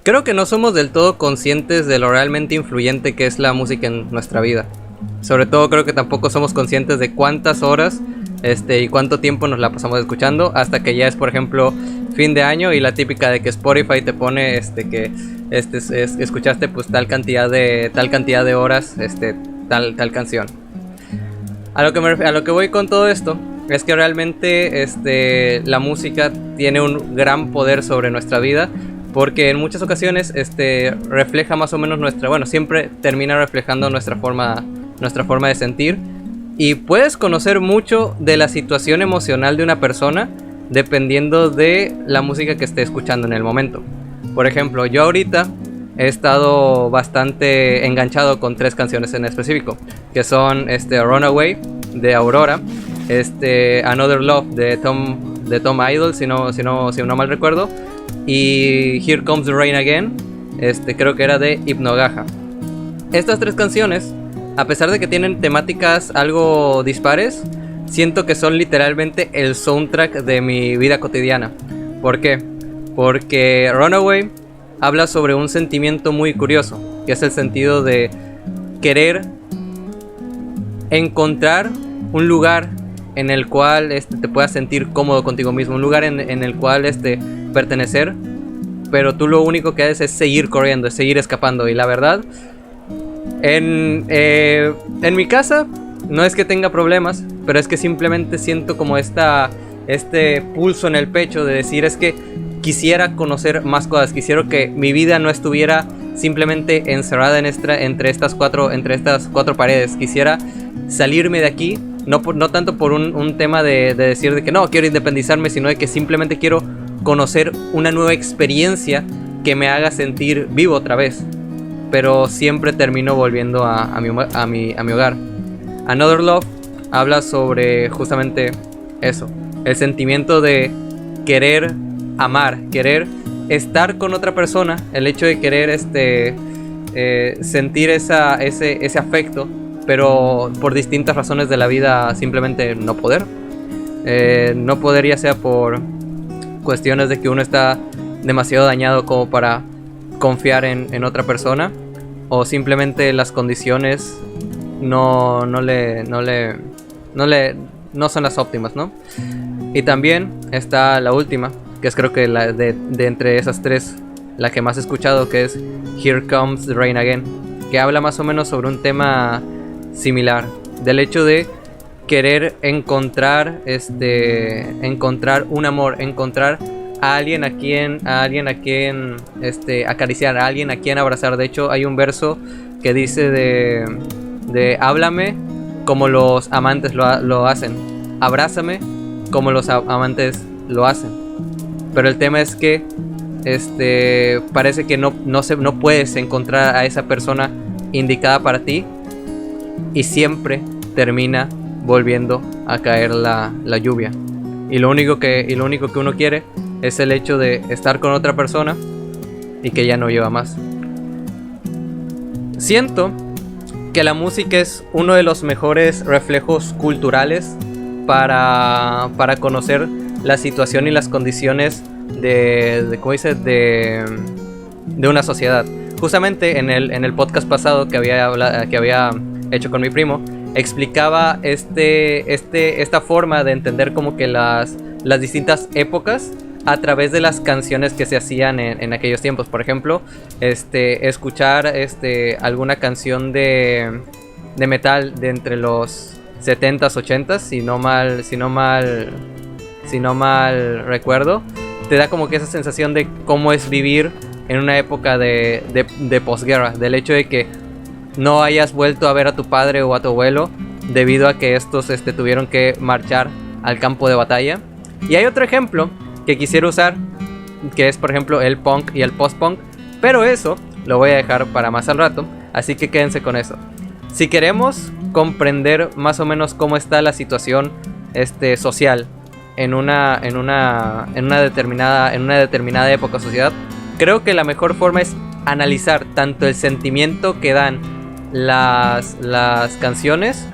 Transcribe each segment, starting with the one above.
Creo que no somos del todo conscientes de lo realmente influyente que es la música en nuestra vida. Sobre todo creo que tampoco somos conscientes de cuántas horas y cuánto tiempo nos la pasamos escuchando, hasta que ya es, por ejemplo, fin de año y la típica de que Spotify te pone que escuchaste pues tal cantidad de horas tal canción. A lo que voy con todo esto es que realmente la música tiene un gran poder sobre nuestra vida, porque en muchas ocasiones refleja más o menos siempre termina reflejando nuestra forma de sentir, y puedes conocer mucho de la situación emocional de una persona dependiendo de la música que esté escuchando en el momento. Por ejemplo, yo ahorita he estado bastante enganchado con 3 canciones en específico, que son Runaway de Aurora, Another Love de Tom Idol, si no mal recuerdo, y Here Comes the Rain Again, creo que era de Hypnogaja. Estas 3 canciones, a pesar de que tienen temáticas algo dispares, siento que son literalmente el soundtrack de mi vida cotidiana. ¿Por qué? Porque Runaway habla sobre un sentimiento muy curioso, que es el sentido de querer encontrar un lugar en el cual te puedas sentir cómodo contigo mismo, un lugar en el cual pertenecer, pero tú lo único que haces es seguir corriendo, es seguir escapando. Y la verdad, en mi casa no es que tenga problemas, pero es que simplemente siento como este pulso en el pecho de decir, es que quisiera conocer más cosas, quisiera que mi vida no estuviera simplemente encerrada entre estas cuatro paredes. Quisiera salirme de aquí, no tanto por un tema de decir de que no quiero independizarme, sino de que simplemente quiero conocer una nueva experiencia que me haga sentir vivo otra vez. Pero siempre termino volviendo a mi hogar. Another Love habla sobre justamente eso, el sentimiento de querer amar, querer estar con otra persona, el hecho de querer sentir ese afecto, pero por distintas razones de la vida simplemente no poder. No poder, ya sea por cuestiones de que uno está demasiado dañado como para confiar en otra persona, o simplemente las condiciones no son las óptimas, ¿no? Y también está la última, que es creo que la de entre esas 3 la que más he escuchado, que es Here Comes the Rain Again, que habla más o menos sobre un tema similar, del hecho de querer encontrar un amor, encontrar a alguien a quien acariciar, a alguien a quien abrazar. De hecho, hay un verso que dice de háblame como los amantes lo hacen, abrázame como los amantes lo hacen. Pero el tema es que parece que no puedes encontrar a esa persona indicada para ti, y siempre termina volviendo a caer la lluvia. Y lo único que uno quiere es el hecho de estar con otra persona y que ya no lleva más. Siento que la música es uno de los mejores reflejos culturales para conocer la situación y las condiciones de una sociedad. Justamente en el podcast pasado que había hecho con mi primo, explicaba esta forma de entender como que las distintas épocas a través de las canciones que se hacían en aquellos tiempos. Por ejemplo, escuchar alguna canción de metal de entre los 70s, 80s, si no mal recuerdo, te da como que esa sensación de cómo es vivir en una época de posguerra, del hecho de que no hayas vuelto a ver a tu padre o a tu abuelo debido a que estos tuvieron que marchar al campo de batalla. Y hay otro ejemplo que quisiera usar, que es por ejemplo el punk y el post-punk, pero eso lo voy a dejar para más al rato, así que quédense con eso. Si queremos comprender más o menos cómo está la situación social en una determinada época o sociedad, creo que la mejor forma es analizar tanto el sentimiento que dan las canciones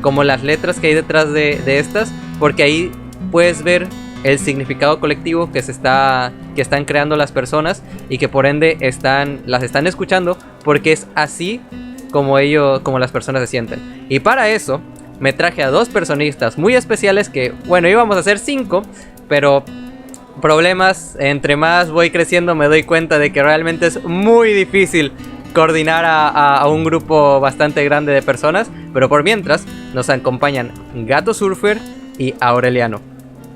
como las letras que hay detrás de estas, porque ahí puedes ver el significado colectivo que están creando las personas y que por ende las están escuchando porque es así como las personas se sienten. Y para eso me traje a 2 personistas muy especiales que, bueno, íbamos a hacer 5, pero problemas, entre más voy creciendo me doy cuenta de que realmente es muy difícil coordinar a un grupo bastante grande de personas. Pero por mientras nos acompañan Gato Surfer y Aureliano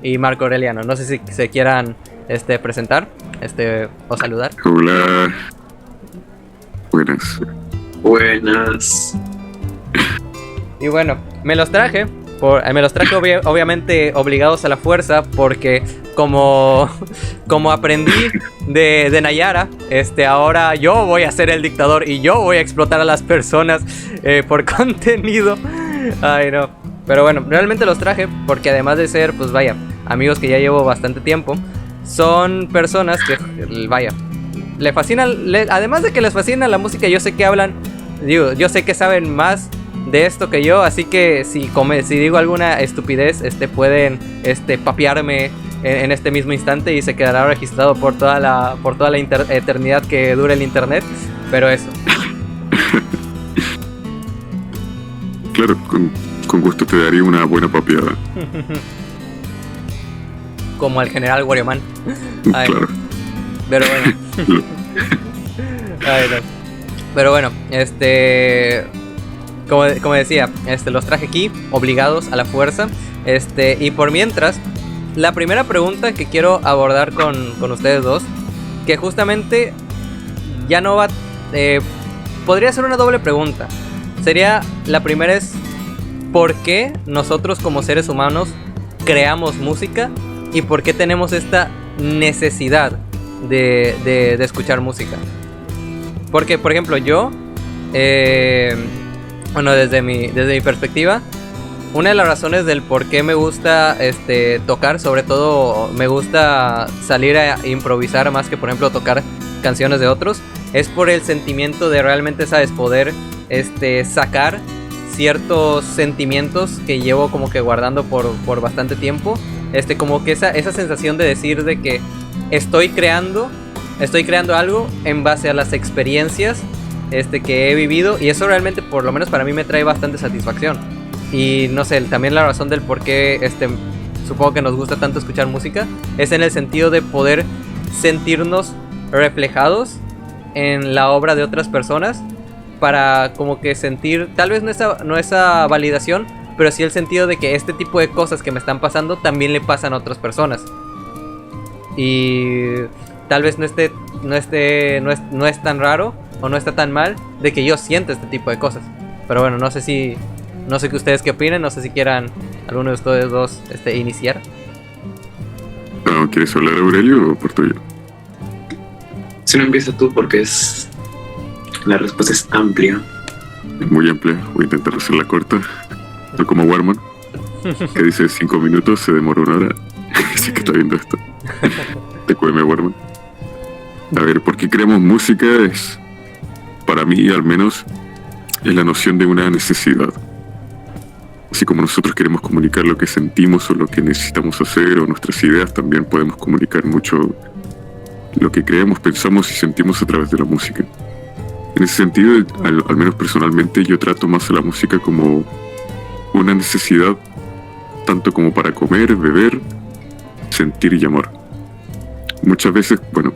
y Marco Aureliano. No sé si se quieran presentar o saludar. Hola. Buenas. Buenas. Y bueno, me los traje obviamente obligados a la fuerza, porque como aprendí de Nayara, ahora yo voy a ser el dictador y yo voy a explotar a las personas por contenido. Ay, no. Pero bueno, realmente los traje porque además de ser, pues vaya, amigos que ya llevo bastante tiempo, son personas que, vaya, le fascinan, además de que les fascina la música, yo sé que yo sé que saben más de esto que yo, así que si digo alguna estupidez, pueden papearme en este mismo instante y se quedará registrado por toda la eternidad que dure el internet. Pero eso. Claro, con gusto te daría una buena papeada. Como al general Warioman. Ay, claro. Pero bueno. Ay, no. Pero bueno, como decía, los traje aquí, obligados a la fuerza. Y por mientras, la primera pregunta que quiero abordar con ustedes dos, que justamente ya no va... podría ser una doble pregunta. La primera es, ¿por qué nosotros como seres humanos creamos música? ¿Y por qué tenemos esta necesidad de escuchar música? Porque, por ejemplo, yo... bueno, desde mi perspectiva, una de las razones del por qué me gusta tocar, sobre todo me gusta salir a improvisar más que, por ejemplo, tocar canciones de otros, es por el sentimiento de realmente, ¿sabes?, poder sacar ciertos sentimientos que llevo como que guardando por bastante tiempo. Como que esa sensación de decir de que estoy creando algo en base a las experiencias que he vivido, y eso realmente, por lo menos para mí, me trae bastante satisfacción. Y no sé, también la razón del por qué supongo que nos gusta tanto escuchar música es en el sentido de poder sentirnos reflejados en la obra de otras personas, para como que sentir, tal vez no esa validación, pero sí el sentido de que este tipo de cosas que me están pasando también le pasan a otras personas. Y tal vez no es tan raro o no está tan mal de que yo sienta este tipo de cosas. Pero bueno, no sé que ustedes qué opinen, no sé si quieran alguno de ustedes dos iniciar. No, ¿quieres hablar, Aurelio, o por tuyo? Si no, empieza tú, porque la respuesta es amplia. Es muy amplia, voy a intentar hacerla corta. No como Warman, que dice 5 minutos, se demora 1 hora. Así que está viendo esto. TQM Warman. A ver, ¿por qué creamos música? Para mí, al menos, es la noción de una necesidad. Así como nosotros queremos comunicar lo que sentimos o lo que necesitamos hacer, o nuestras ideas, también podemos comunicar mucho lo que creemos, pensamos y sentimos a través de la música. En ese sentido, al menos personalmente, yo trato más a la música como una necesidad, tanto como para comer, beber, sentir y amar. Muchas veces, bueno,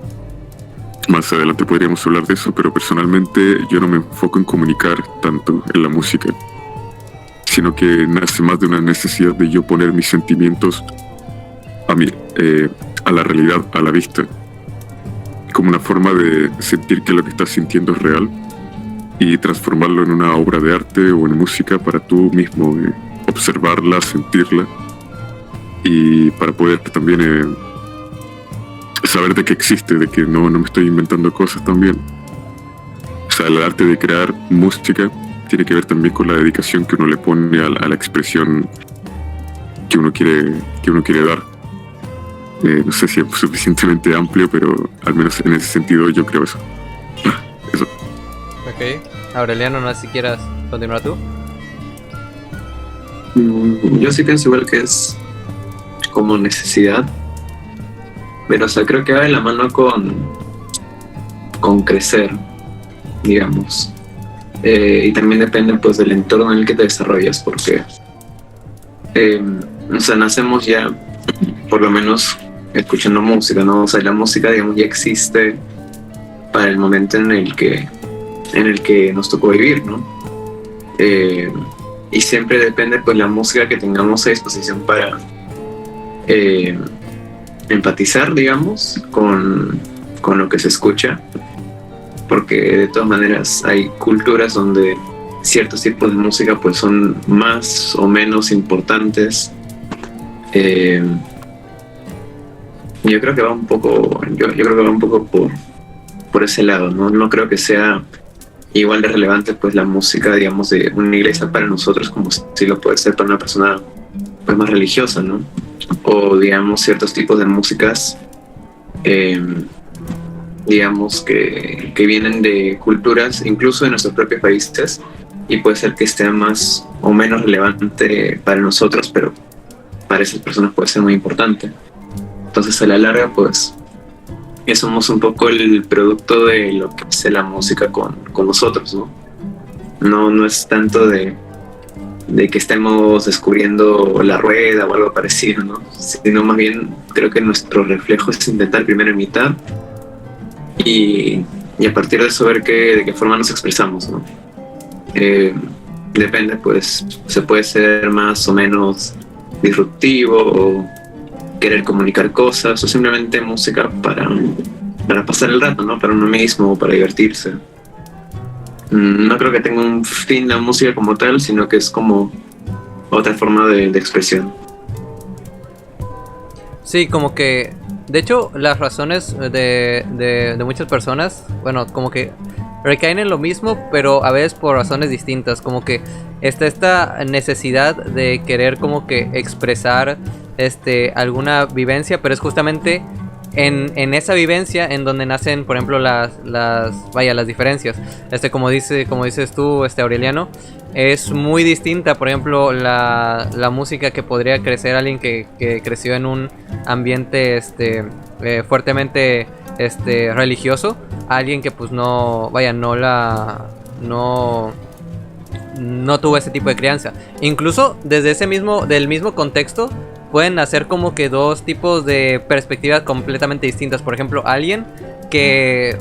más adelante podríamos hablar de eso, pero personalmente yo no me enfoco en comunicar tanto en la música, sino que nace más de una necesidad de yo poner mis sentimientos a la realidad, a la vista, como una forma de sentir que lo que estás sintiendo es real y transformarlo en una obra de arte o en música para tú mismo observarla, sentirla, y para poder también saber de que existe, de que no me estoy inventando cosas también. O sea, el arte de crear música tiene que ver también con la dedicación que uno le pone a la expresión que uno quiere dar. No sé si es suficientemente amplio, pero al menos en ese sentido yo creo eso. Eso. Ok. Aureliano, no sé si quieras continuar tú. Yo sí pienso igual que es como necesidad, Pero, o sea, creo que va de la mano con crecer, digamos. Y también depende, pues, del entorno en el que te desarrollas, porque, o sea, nacemos ya, por lo menos, escuchando música, ¿no? O sea, la música, digamos, ya existe para el momento en el que nos tocó vivir, ¿no? Y siempre depende, pues, la música que tengamos a disposición para empatizar, digamos, con lo que se escucha, porque de todas maneras hay culturas donde ciertos tipos de música pues son más o menos importantes. Yo creo que va un poco, yo creo que va un poco por ese lado, ¿no? No creo que sea igual de relevante pues la música, digamos, de una iglesia para nosotros como si lo puede ser para una persona pues más religiosa, ¿no? O digamos ciertos tipos de músicas digamos que vienen de culturas incluso de nuestros propios países, y puede ser que esté más o menos relevante para nosotros, pero para esas personas puede ser muy importante. Entonces a la larga pues somos un poco el producto de lo que hace la música con nosotros, ¿no? No es tanto de que estemos descubriendo la rueda o algo parecido, ¿no? Sino más bien creo que nuestro reflejo es intentar primero imitar y a partir de eso ver de qué forma nos expresamos, ¿no? Depende, pues se puede ser más o menos disruptivo o querer comunicar cosas, o simplemente música para pasar el rato, ¿no? Para uno mismo o para divertirse. No creo que tenga un fin la música como tal, sino que es como otra forma de expresión. Sí, como que, de hecho, las razones de muchas personas, bueno, como que recaen en lo mismo, pero a veces por razones distintas. Como que está esta necesidad de querer como que expresar alguna vivencia, pero es justamente en esa vivencia en donde nacen, por ejemplo, las diferencias. Como dices tú, Aureliano, es muy distinta, por ejemplo, la música que podría crecer alguien que creció en un ambiente fuertemente religioso, a alguien que pues no tuvo ese tipo de crianza. Incluso desde del mismo contexto pueden hacer como que dos tipos de perspectivas completamente distintas. Por ejemplo, alguien que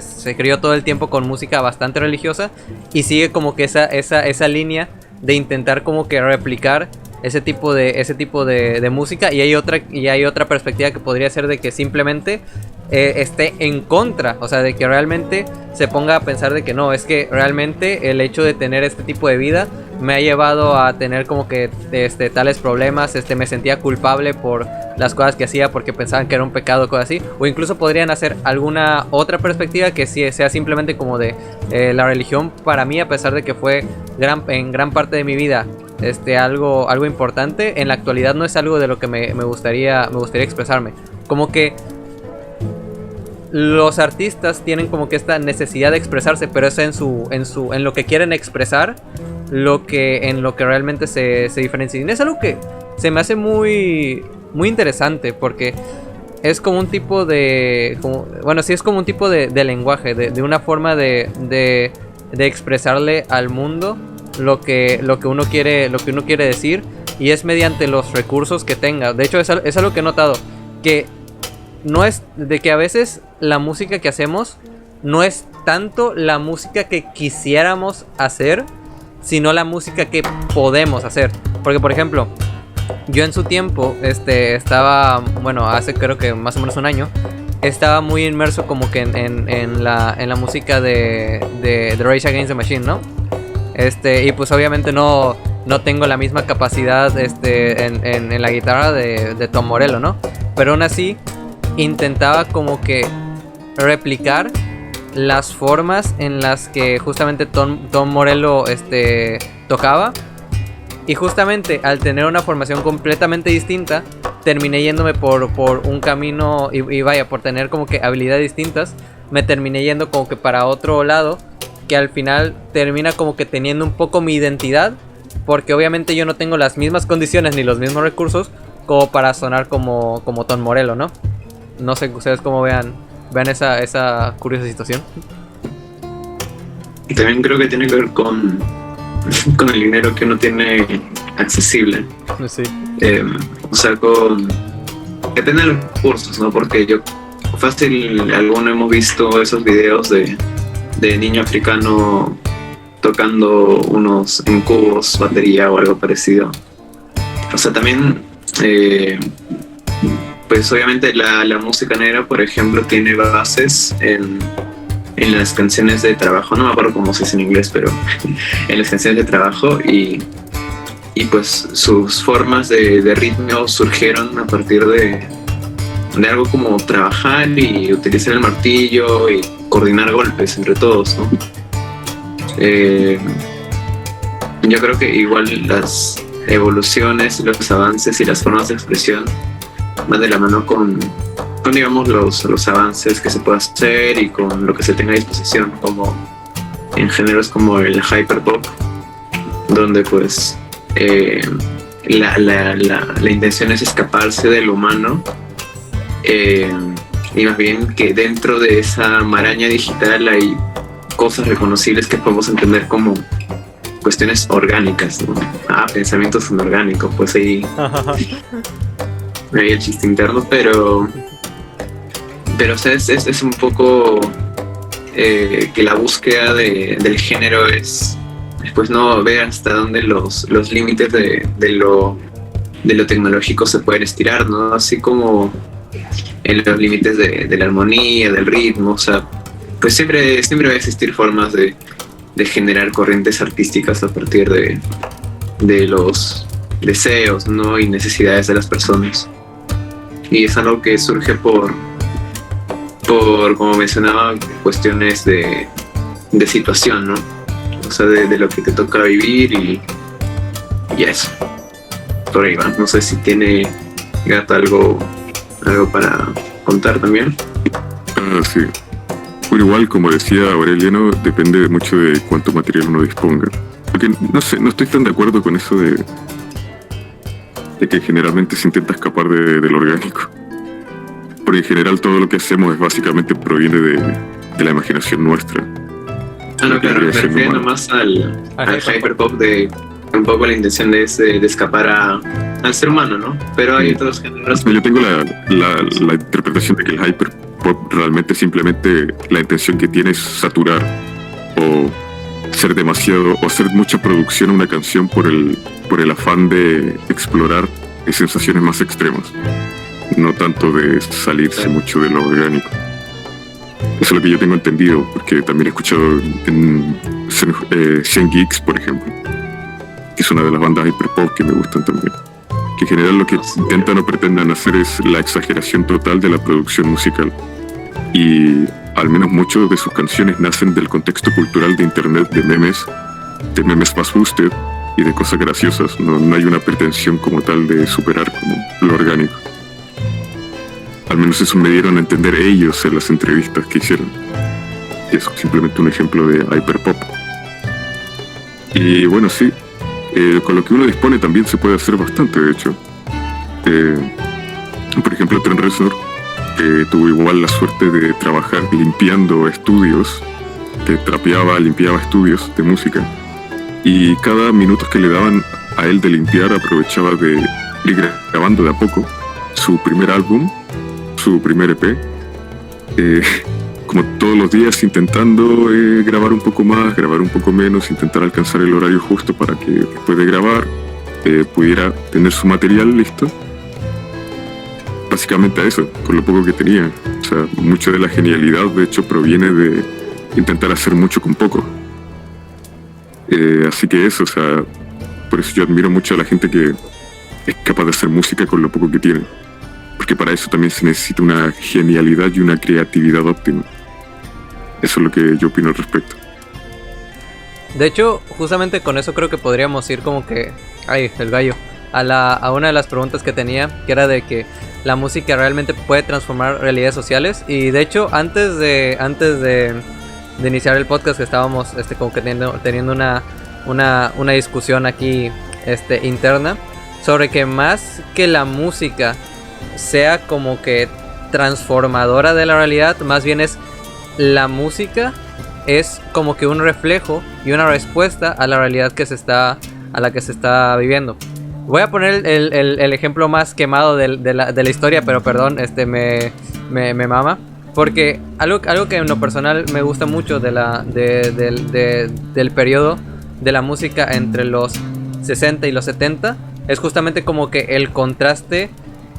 se crió todo el tiempo con música bastante religiosa y sigue como que esa línea de intentar como que replicar ese tipo de música, y hay otra perspectiva que podría ser de que simplemente esté en contra, o sea, de que realmente se ponga a pensar de que no, es que realmente el hecho de tener este tipo de vida me ha llevado a tener como que tales problemas, me sentía culpable por las cosas que hacía porque pensaban que era un pecado, cosas así. O incluso podrían hacer alguna otra perspectiva que sea simplemente como de la religión para mí, a pesar de que fue en gran parte de mi vida algo importante, en la actualidad no es algo de lo que me gustaría expresarme. Como que los artistas tienen como que esta necesidad de expresarse, pero es en lo que quieren expresar, en lo que realmente se diferencia. Y es algo que se me hace muy, muy interesante, porque es como un tipo de... es como un tipo de lenguaje, de una forma de expresarle al mundo lo que uno quiere decir, y es mediante los recursos que tenga. De hecho, es algo que he notado, que no es de que a veces la música que hacemos no es tanto la música que quisiéramos hacer, sino la música que podemos hacer. Porque, por ejemplo, yo en su tiempo estaba, hace creo que más o menos un año, estaba muy inmerso como que en la música de Rage Against the Machine, ¿no? Y pues obviamente no tengo la misma capacidad en la guitarra de Tom Morello, ¿no? Pero aún así intentaba como que replicar las formas en las que justamente Tom Morello tocaba, y justamente al tener una formación completamente distinta terminé yéndome por un camino, y por tener como que habilidades distintas me terminé yendo como que para otro lado, que al final termina como que teniendo un poco mi identidad, porque obviamente yo no tengo las mismas condiciones ni los mismos recursos como para sonar como Tom Morello, ¿no? No sé ustedes cómo vean esa curiosa situación. Y también creo que tiene que ver con el dinero que uno tiene accesible. Sí. O sea, depende de los recursos, ¿no? Porque yo fácil, alguno hemos visto esos videos de niño africano tocando unos en cubos, batería o algo parecido. O sea, también pues obviamente la música negra, por ejemplo, tiene bases en las canciones de trabajo, no me acuerdo cómo se dice en inglés, pero en las canciones de trabajo, y pues sus formas de ritmo surgieron a partir de algo como trabajar y utilizar el martillo y coordinar golpes entre todos, ¿no? Yo creo que igual las evoluciones, los avances y las formas de expresión van de la mano con digamos los avances que se puede hacer y con lo que se tenga a disposición, como en géneros como el hyperpop, donde pues la intención es escaparse del humano, y más bien que dentro de esa maraña digital hay cosas reconocibles que podemos entender como cuestiones orgánicas, ¿no? Pensamientos inorgánicos, pues ahí el chiste interno, pero o sea, es un poco que la búsqueda del género es pues no ver hasta dónde los límites de lo tecnológico se pueden estirar, ¿no? Así como en los límites de la armonía, del ritmo, o sea, pues siempre va a existir formas de generar corrientes artísticas a partir de los deseos, ¿no? Y necesidades de las personas. Y es algo que surge por como mencionaba, cuestiones de situación, ¿no? O sea, de lo que te toca vivir y eso. Por ahí va. No sé si tiene Gato algo para contar también. Sí. Bueno, igual, como decía Aureliano, depende mucho de cuánto material uno disponga. Porque, no sé, no estoy tan de acuerdo con eso de que generalmente se intenta escapar de lo orgánico. Porque en general todo lo que hacemos básicamente proviene de la imaginación nuestra. No, claro, me refiero nomás al hyperpop, de un poco la intención de escapar al ser humano, ¿no? Pero hay otros géneros. Yo tengo la interpretación de que el hyperpop realmente simplemente la intención que tiene es saturar o ser demasiado, o hacer mucha producción a una canción por el afán de explorar sensaciones más extremas, no tanto de salirse mucho de lo orgánico. Eso es lo que yo tengo entendido, porque también he escuchado en 100 Geeks, por ejemplo, que es una de las bandas hyperpop que me gustan también, que en general lo que intentan o pretenden hacer es la exageración total de la producción musical, y al menos muchas de sus canciones nacen del contexto cultural de internet, de memes más boosted y de cosas graciosas. No hay una pretensión como tal de superar como lo orgánico. Al menos eso me dieron a entender ellos en las entrevistas que hicieron. Y eso es simplemente un ejemplo de hyperpop. Y bueno, sí, con lo que uno dispone también se puede hacer bastante, de hecho. Por ejemplo, Trent Reznor tuvo igual la suerte de trabajar limpiando estudios, que limpiaba estudios de música, y cada minuto que le daban a él de limpiar aprovechaba de ir grabando de a poco su primer álbum, su primer EP, como todos los días intentando grabar un poco más, grabar un poco menos, intentar alcanzar el horario justo para que después de grabar pudiera tener su material listo. Básicamente a eso, con lo poco que tenía. O sea, mucha de la genialidad de hecho proviene de intentar hacer mucho con poco. Así que eso, o sea, por eso yo admiro mucho a la gente que es capaz de hacer música con lo poco que tiene, porque para eso también se necesita una genialidad y una creatividad óptima. Eso es lo que yo opino al respecto. De hecho, justamente con eso creo que podríamos ir como que... Ay, el gallo. A una de las preguntas que tenía, que era de que la música realmente puede transformar realidades sociales. Y de hecho, antes de iniciar el podcast, que estábamos como que teniendo una discusión aquí interna sobre que más que la música sea como que transformadora de la realidad, más bien es la música, es como que un reflejo y una respuesta a la realidad a la que se está viviendo. Voy a poner el ejemplo más quemado de la historia, pero perdón, me mama. Porque algo que en lo personal me gusta mucho del periodo de la música entre los 60 y los 70 es justamente como que el contraste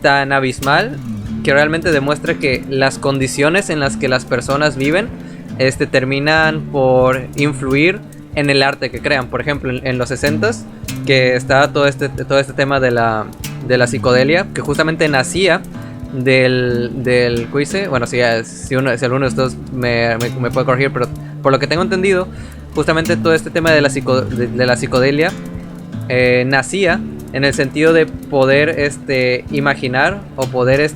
tan abismal que realmente demuestra que las condiciones en las que las personas viven terminan por influir en el arte que crean. Por ejemplo, en los 60s, que estaba todo este tema de la psicodelia, que justamente nacía del quiz. Bueno, si alguno de estos me puede corregir, pero por lo que tengo entendido, justamente todo este tema de la psicodelia nacía en el sentido de poder imaginar o poder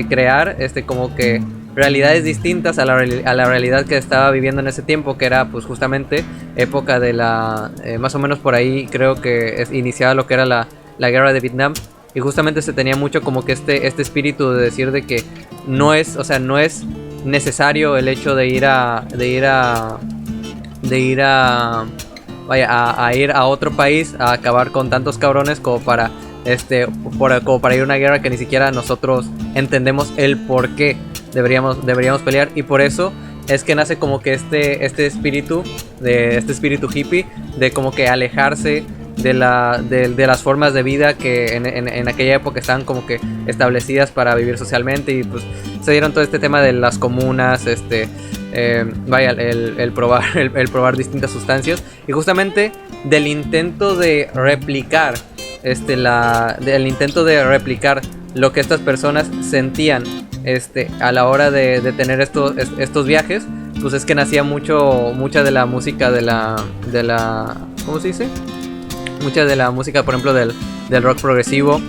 crear como que realidades distintas a la realidad que estaba viviendo en ese tiempo, que era pues justamente época de la más o menos por ahí creo que iniciaba lo que era la guerra de Vietnam. Y justamente se tenía mucho como que este espíritu de decir de que no es necesario el hecho de ir a otro país a acabar con tantos cabrones como para como para ir a una guerra que ni siquiera nosotros entendemos el por qué deberíamos pelear. Y por eso es que nace como que este espíritu hippie de como que alejarse de las formas de vida que en aquella época estaban como que establecidas para vivir socialmente. Y pues se dieron todo este tema de las comunas, el probar distintas sustancias, y justamente del intento de replicar lo que estas personas sentían a la hora de tener estos viajes, pues es que nacía mucha de la música de la ¿cómo se dice? Mucha de la música, por ejemplo, del rock progresivo,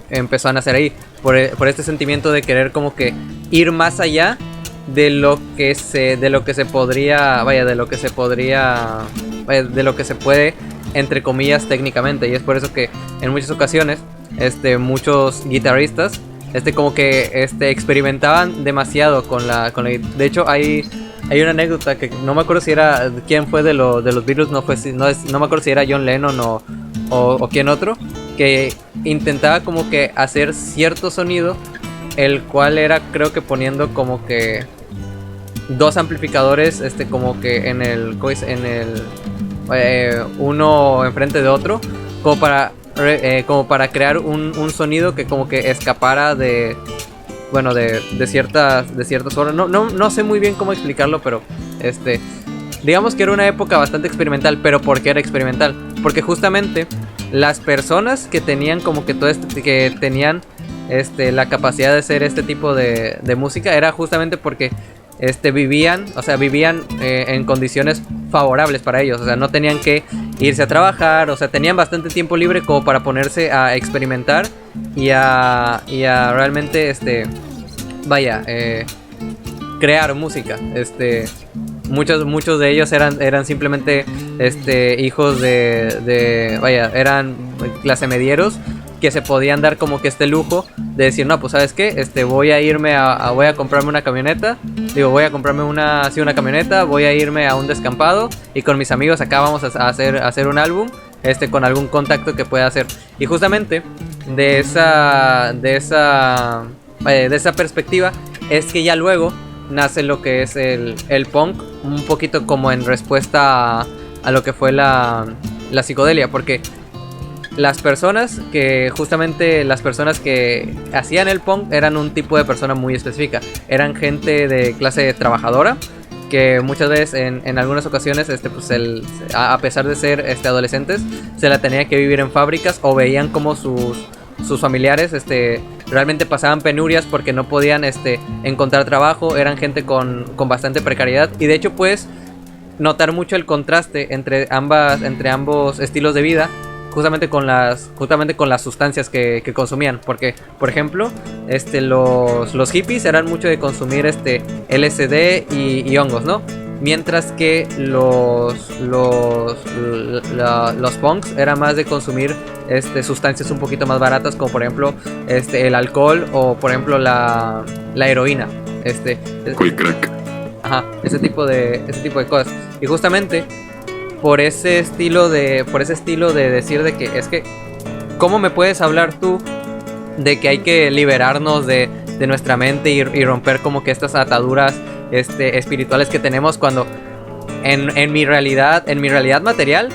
empezó a nacer ahí por este sentimiento de querer como que ir más allá de lo que se puede, entre comillas, técnicamente. Y es por eso que en muchas ocasiones muchos guitarristas como que experimentaban demasiado con la. De hecho, hay una anécdota que no me acuerdo si era quién fue de los Beatles, no me acuerdo si era John Lennon o quién otro, que intentaba como que hacer cierto sonido, el cual era, creo que poniendo como que dos amplificadores como que uno enfrente de otro, como para crear un sonido que como que escapara de ciertas horas. No sé muy bien cómo explicarlo, pero digamos que era una época bastante experimental. Pero ¿por qué era experimental? Porque justamente las personas que tenían como que que tenían la capacidad de hacer este tipo de música, era justamente porque vivían en condiciones favorables para ellos. O sea, no tenían que irse a trabajar, o sea, tenían bastante tiempo libre como para ponerse a experimentar y a realmente crear música. Muchos de ellos eran simplemente hijos eran clase medieros, que se podían dar como que lujo de decir, no, pues ¿sabes qué? Voy a comprarme una camioneta. Voy a comprarme una camioneta, voy a irme a un descampado y con mis amigos acá vamos a hacer un álbum con algún contacto que pueda hacer. Y justamente de esa perspectiva es que ya luego nace lo que es el punk, un poquito como en respuesta a lo que fue la psicodelia, porque las personas que hacían el punk eran un tipo de persona muy específica. Eran gente de clase trabajadora, que muchas veces en algunas ocasiones a pesar de ser adolescentes, se la tenían que vivir en fábricas, o veían como sus familiares realmente pasaban penurias porque no podían encontrar trabajo. Eran gente con bastante precariedad, y de hecho puedes notar mucho el contraste entre ambos estilos de vida, justamente con las sustancias que consumían. Porque, por ejemplo, los hippies eran mucho de consumir LSD y hongos, ¿no? Mientras que los punks era más de consumir sustancias un poquito más baratas, como por ejemplo el alcohol o por ejemplo la heroína. O el crack. Ajá, ese tipo de cosas. Y justamente por ese estilo de decir de que es que ¿cómo me puedes hablar tú de que hay que liberarnos de nuestra mente y romper como que estas ataduras espirituales que tenemos, cuando en mi realidad material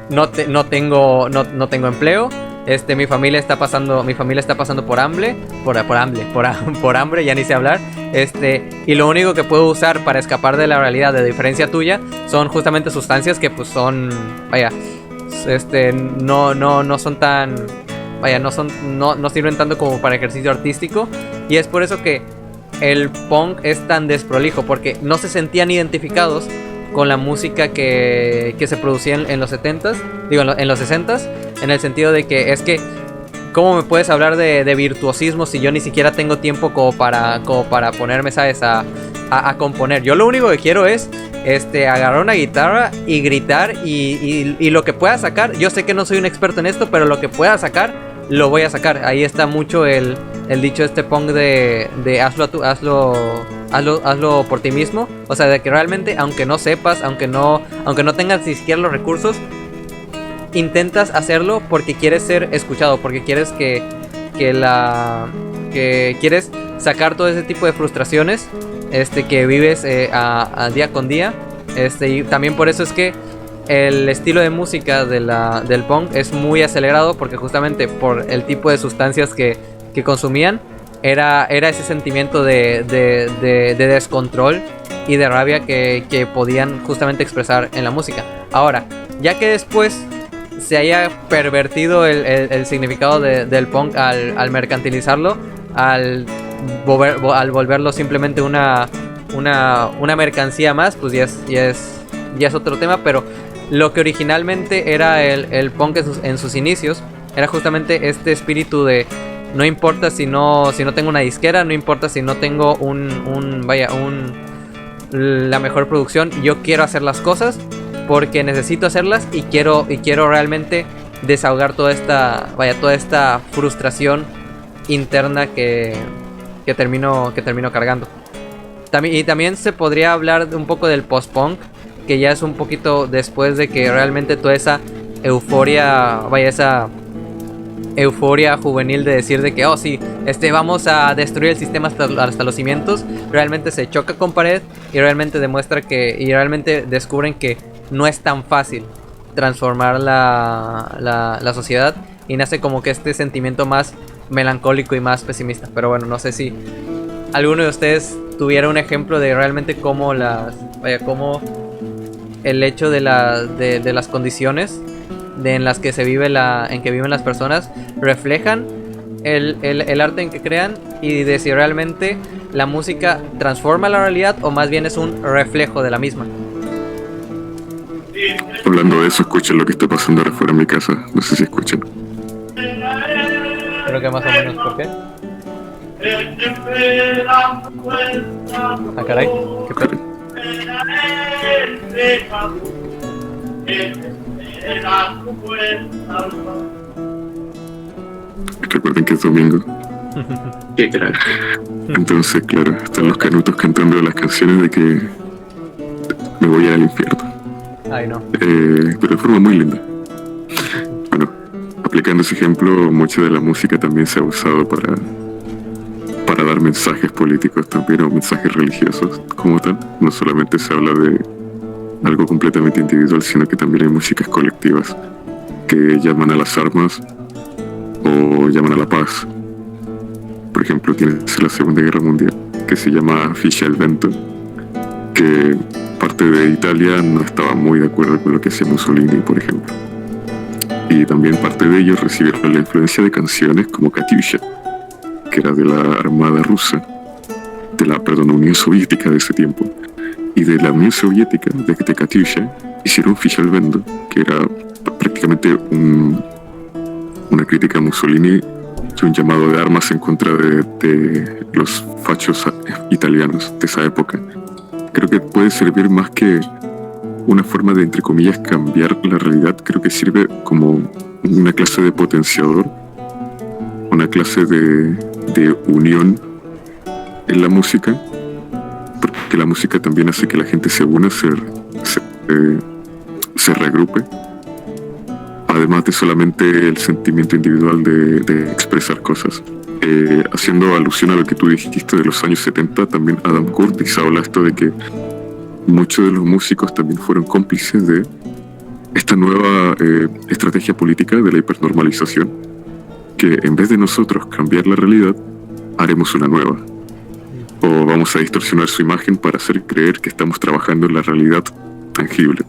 no tengo empleo? Mi familia está pasando por hambre, ya ni sé hablar. Y lo único que puedo usar para escapar de la realidad, de diferencia tuya, son justamente sustancias que pues son, vaya, no son tan, vaya, no sirven tanto como para ejercicio artístico. Y es por eso que el punk es tan desprolijo, porque no se sentían identificados con la música que se producía en los 70s, digo, en los 60s, en el sentido de que es que ¿cómo me puedes hablar de virtuosismo si yo ni siquiera tengo tiempo como para ponerme, ¿sabes?, a componer? Yo lo único que quiero es agarrar una guitarra y gritar, y lo que pueda sacar, yo sé que no soy un experto en esto, pero lo que pueda sacar, lo voy a sacar. Ahí está mucho el dicho punk de hazlo por ti mismo. O sea, de que realmente, aunque no sepas, aunque no tengas ni siquiera los recursos, intentas hacerlo porque quieres ser escuchado, porque quieres que quieres sacar todo ese tipo de frustraciones que vives a día con día. Y también por eso es que el estilo de música del punk es muy acelerado, porque justamente por el tipo de sustancias que consumían, era ese sentimiento de descontrol y de rabia que podían justamente expresar en la música. Ahora, ya que después se haya pervertido el significado del punk al mercantilizarlo, al volverlo simplemente una mercancía más, pues ya es otro tema. Pero lo que originalmente era el punk en sus inicios era justamente este espíritu de no importa si no tengo una disquera, no importa si no tengo la mejor producción, yo quiero hacer las cosas porque necesito hacerlas y quiero realmente desahogar toda esta frustración interna que termino cargando. También se podría hablar un poco del post-punk, que ya es un poquito después de que realmente toda esa euforia, esa euforia juvenil de decir de que, oh sí, vamos a destruir el sistema hasta los cimientos, realmente se choca con pared y realmente realmente descubren que no es tan fácil transformar la sociedad, y nace como que este sentimiento más melancólico y más pesimista. Pero bueno, no sé si alguno de ustedes tuviera un ejemplo de realmente cómo cómo el hecho de las condiciones en las que viven las personas reflejan el arte en que crean, y de si realmente la música transforma la realidad o más bien es un reflejo de la misma. Hablando de eso, escuchen lo que está pasando ahora fuera de mi casa. No sé si escuchan. Creo que más o menos. ¿Por qué? Ah, caray. ¿Qué pedo? Recuerden que es domingo. Qué crack. Entonces, claro, están los canutos cantando las canciones de que me voy al infierno. Ay, no. Pero de forma muy linda. Bueno, aplicando ese ejemplo, mucha de la música también se ha usado para dar mensajes políticos también, o mensajes religiosos como tal. No solamente se habla de algo completamente individual, sino que también hay músicas colectivas que llaman a las armas o llaman a la paz. Por ejemplo, tienes la Segunda Guerra Mundial, que se llama Fiscia el Vento, que parte de Italia no estaba muy de acuerdo con lo que hacía Mussolini, por ejemplo. Y también parte de ellos recibieron la influencia de canciones como Katyusha, que era de la Armada Rusa, de la Unión Soviética de ese tiempo. Y de la Unión Soviética, de Katyusha, hicieron Fiscia el Vento, que era prácticamente una crítica a Mussolini y un llamado de armas en contra de los fachos italianos de esa época. creo que puede servir más que una forma de, entre comillas, cambiar la realidad. Creo que sirve como una clase de potenciador, una clase de unión en la música, porque la música también hace que la gente se una, se regrupe, además de solamente el sentimiento individual de expresar cosas. Haciendo alusión a lo que tú dijiste de los años 70, también Adam Curtis habla esto de que muchos de los músicos también fueron cómplices de esta nueva estrategia política de la hipernormalización, que en vez de nosotros cambiar la realidad, haremos una nueva. O vamos a distorsionar su imagen para hacer creer que estamos trabajando en la realidad tangible.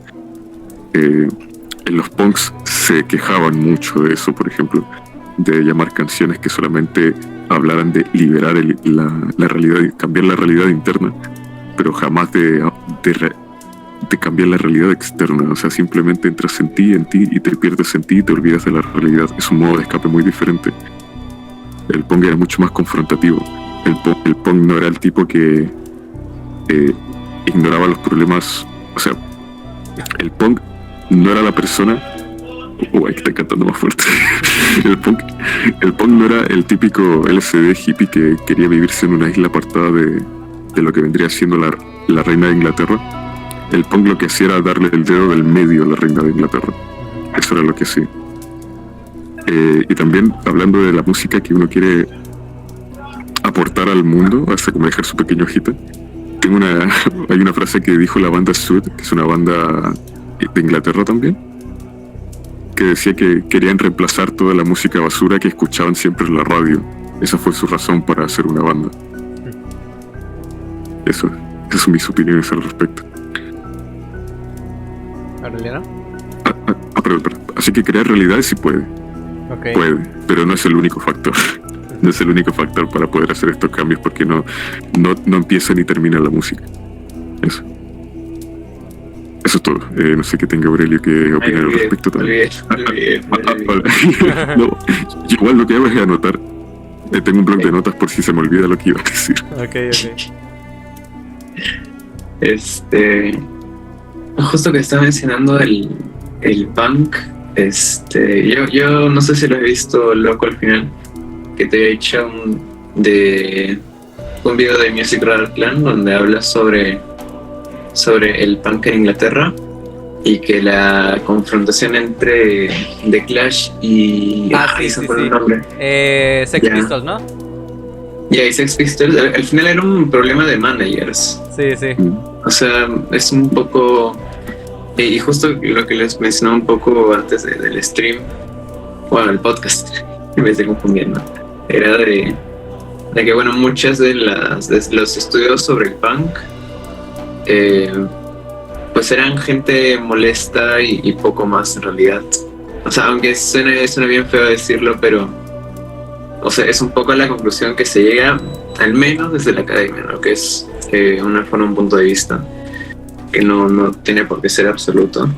En los punks se quejaban mucho de eso, por ejemplo, de llamar canciones que solamente hablaran de liberar la realidad y cambiar la realidad interna, pero jamás de cambiar la realidad externa. O sea, simplemente entras en ti y te pierdes en ti y te olvidas de la realidad. Es un modo de escape muy diferente. El punk era mucho más confrontativo. El punk no era el tipo que ignoraba los problemas. O sea, el punk no era la persona. Uy, que está cantando más fuerte. El punk no era el típico LSD hippie que quería vivirse en una isla apartada de lo que vendría siendo la reina de Inglaterra. El punk lo que hacía era darle el dedo del medio a la reina de Inglaterra. Eso era lo que hacía. Y también hablando de la música que uno quiere aportar al mundo, hasta como dejar su pequeño hojita, hay una frase que dijo la banda Sud, que es una banda de Inglaterra también, que decía que querían reemplazar toda la música basura que escuchaban siempre en la radio. Esa fue su razón para hacer una banda. Esas son mis opiniones al respecto. ¿Aureliano? Perdón. Así que crear realidades sí puede. Okay. Puede, pero no es el único factor. No es el único factor para poder hacer estos cambios, porque no empieza ni termina la música. Eso es todo. No sé qué tenga Aurelio que opinar al respecto también. No, igual lo que hago es anotar. Tengo un blog de notas por si se me olvida lo que iba a decir. Ok. Justo que estaba mencionando el punk, yo no sé si lo he visto, loco, al final, que te he hecho un video de Music Radar Clan donde habla sobre el punk en Inglaterra y que la confrontación entre The Clash y... Sí. El nombre. Sex Pistols, ¿no? Y Sex Pistols, al final era un problema de managers. Sí. O sea, es un poco... Y justo lo que les mencionaba un poco antes del stream, bueno, el podcast, me estoy confundiendo, era de que, bueno, muchas de los estudios sobre el punk, pues eran gente molesta y poco más en realidad. O sea, aunque suena bien feo decirlo, pero, o sea, es un poco la conclusión que se llega, al menos desde la academia, ¿no? Que es un punto de vista que no tiene por qué ser absoluto,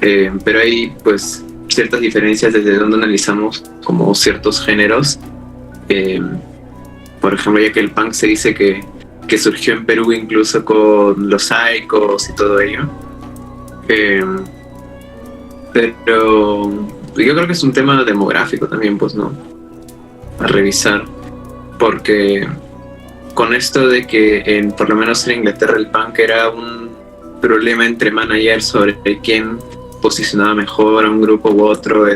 pero hay pues ciertas diferencias desde donde analizamos como ciertos géneros. Por ejemplo, ya que el punk se dice que surgió en Perú incluso con los Psychos y todo ello, pero yo creo que es un tema demográfico también, pues, ¿no? A revisar, porque con esto de que por lo menos en Inglaterra el punk era un problema entre managers sobre quién posicionaba mejor a un grupo u otro,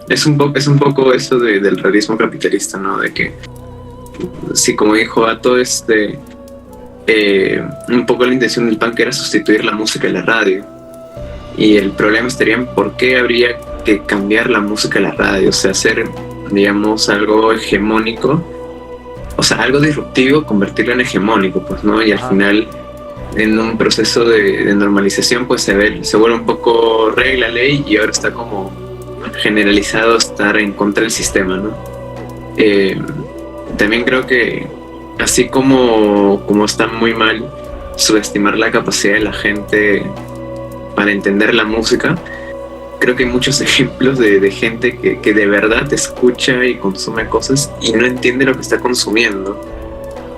es un poco eso del realismo capitalista, ¿no? De que, sí, como dijo Ato, un poco la intención del punk era sustituir la música de la radio, y el problema estaría en por qué habría que cambiar la música de la radio, o sea, hacer, digamos, algo hegemónico, o sea, algo disruptivo, convertirlo en hegemónico, pues, ¿no? Y al final, en un proceso de normalización, pues se vuelve un poco regla, ley, y ahora está como generalizado estar en contra del sistema, ¿no? También creo que así como está muy mal subestimar la capacidad de la gente para entender la música, creo que hay muchos ejemplos de gente que de verdad escucha y consume cosas y no entiende lo que está consumiendo.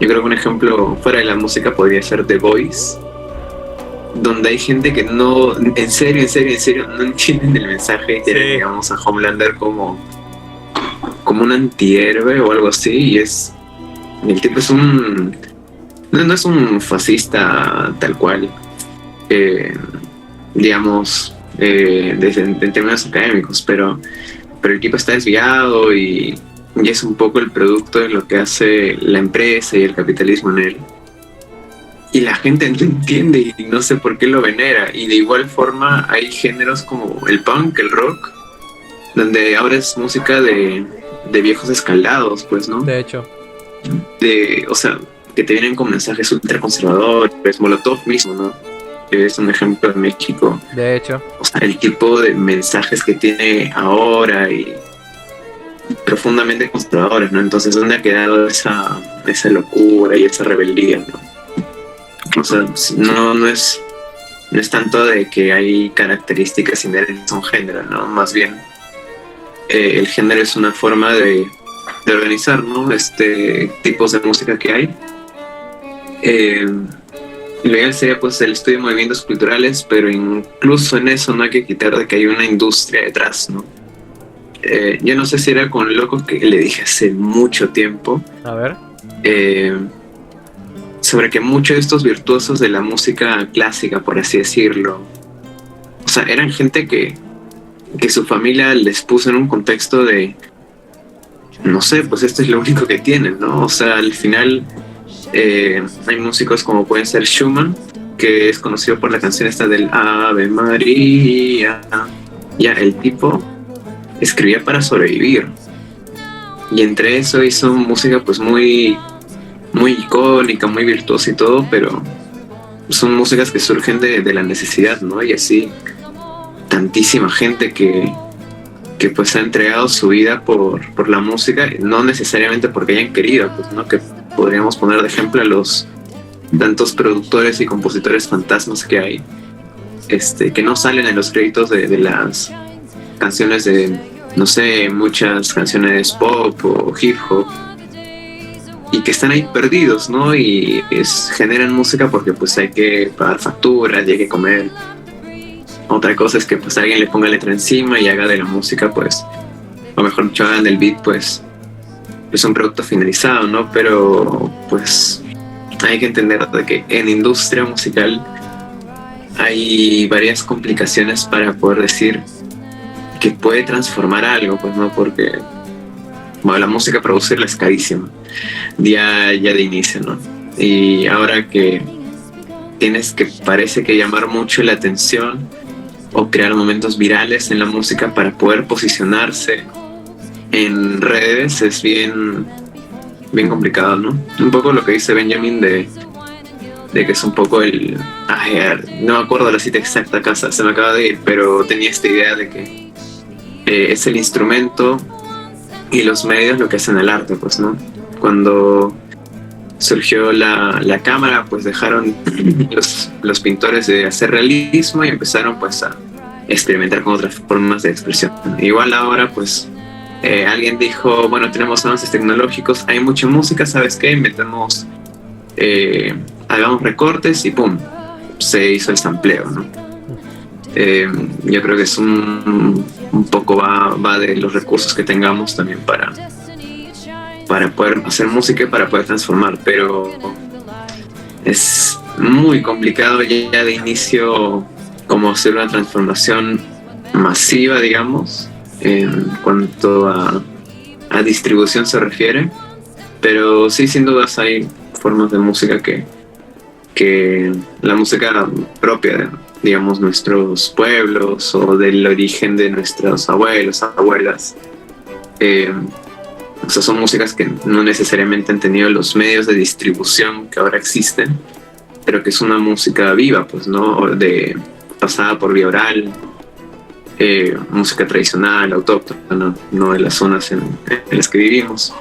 Yo creo que un ejemplo fuera de la música podría ser The Voice, donde hay gente que no, en serio, no entienden el mensaje y tienen, digamos, a Homelander como un antihéroe o algo así, y el tipo es no es un fascista tal cual, digamos, en términos académicos, pero el tipo está desviado y es un poco el producto de lo que hace la empresa y el capitalismo en él. Y la gente no entiende y no sé por qué lo venera. Y de igual forma hay géneros como el punk, el rock, donde ahora es música de viejos escaldados, pues, ¿no? De hecho. O sea, que te vienen con mensajes ultraconservadores, Molotov mismo, ¿no? Que es un ejemplo en México. De hecho. O sea, el tipo de mensajes que tiene ahora y profundamente conservadores, ¿no? Entonces, ¿dónde ha quedado esa locura y esa rebeldía, ¿no? O sea, no es tanto de que hay características inherentes a un género, ¿no? Más bien, el género es una forma de organizar, ¿no? Tipos de música que hay. Lo ideal sería pues el estudio de movimientos culturales, pero incluso en eso no hay que quitar de que hay una industria detrás, ¿no? Yo no sé si era con Loco que le dije hace mucho tiempo. A ver. Sobre que muchos de estos virtuosos de la música clásica, por así decirlo, o sea, eran gente que su familia les puso en un contexto de, no sé, pues esto es lo único que tienen, ¿no? O sea, al final hay músicos como pueden ser Schumann, que es conocido por la canción esta del Ave María. Ya, el tipo escribía para sobrevivir. Y entre eso hizo música pues muy icónica, muy virtuosa y todo, pero son músicas que surgen de la necesidad, ¿no? Y así tantísima gente que pues ha entregado su vida por la música, no necesariamente porque hayan querido, pues, ¿no? Que podríamos poner de ejemplo a los tantos productores y compositores fantasmas que hay, que no salen en los créditos de las canciones de, no sé, muchas canciones pop o hip hop, y que están ahí perdidos, ¿no? Y generan música porque pues hay que pagar facturas y hay que comer. Otra cosa es que pues alguien le ponga letra encima y haga de la música, pues, o mejor dicho, hagan del beat, pues un producto finalizado, ¿no? Pero pues hay que entender de que en industria musical hay varias complicaciones para poder decir que puede transformar algo, pues, ¿no? Porque, bueno, la música producirla es carísima, ya de inicio, ¿no? Y ahora que tienes que, parece que llamar mucho la atención o crear momentos virales en la música para poder posicionarse en redes, es bien complicado, ¿no? Un poco lo que dice Benjamin de que es un poco no me acuerdo la cita exacta, casa se me acaba de ir, pero tenía esta idea de que es el instrumento y los medios lo que hacen el arte, pues, ¿no? Cuando surgió la cámara, pues dejaron los pintores de hacer realismo y empezaron pues a experimentar con otras formas de expresión. Igual ahora pues alguien dijo, bueno, tenemos avances tecnológicos, hay mucha música, ¿sabes qué? Hagamos recortes y ¡pum! Se hizo el sampleo, ¿no? Yo creo que es un poco va de los recursos que tengamos también para poder hacer música y para poder transformar, pero es muy complicado ya de inicio como hacer una transformación masiva, digamos, en cuanto a distribución se refiere, pero sí, sin dudas hay formas de música que la música propia de, digamos, nuestros pueblos o del origen de nuestros abuelos, abuelas, o sea, son músicas que no necesariamente han tenido los medios de distribución que ahora existen, pero que es una música viva, pues, ¿no? Pasada por vía oral, música tradicional, autóctona, no de las zonas en las que vivimos.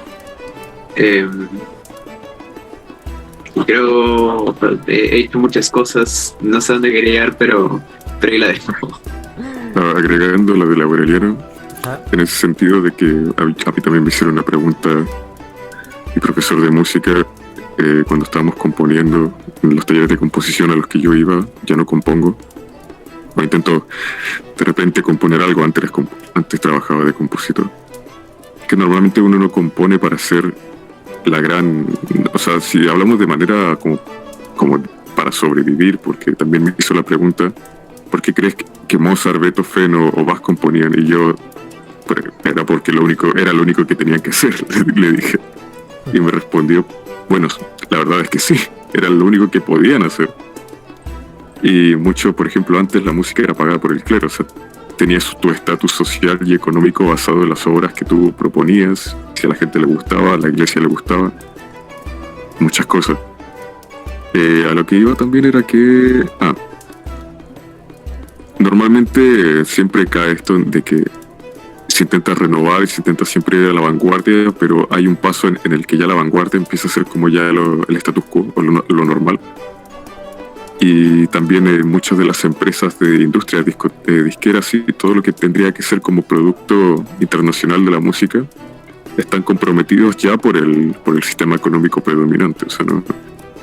Creo he hecho muchas cosas, no sé dónde quería llegar, pero ahí la dejo. Agregando lo del Aureliano, en ese sentido de que a mí también me hicieron una pregunta mi profesor de música cuando estábamos componiendo en los talleres de composición a los que yo iba, ya no compongo. O intento de repente componer algo, antes trabajaba de compositor. Que normalmente uno no compone para hacer la gran... O sea, si hablamos de manera como para sobrevivir, porque también me hizo la pregunta, ¿por qué crees que Mozart, Beethoven o Bach componían? Y yo, era porque era lo único que tenían que hacer, le dije. Y me respondió, bueno, la verdad es que sí, era lo único que podían hacer. Y mucho, por ejemplo, antes la música era pagada por el clero, o sea, tenías tu estatus social y económico basado en las obras que tú proponías, si a la gente le gustaba, a la iglesia le gustaba, muchas cosas. A lo que iba también era que... normalmente siempre cae esto de que se intenta renovar y se intenta siempre ir a la vanguardia, pero hay un paso en el que ya la vanguardia empieza a ser como ya el status quo o lo normal. Y también muchas de las empresas de industria disqueras y todo lo que tendría que ser como producto internacional de la música están comprometidos ya por el sistema económico predominante. O sea, no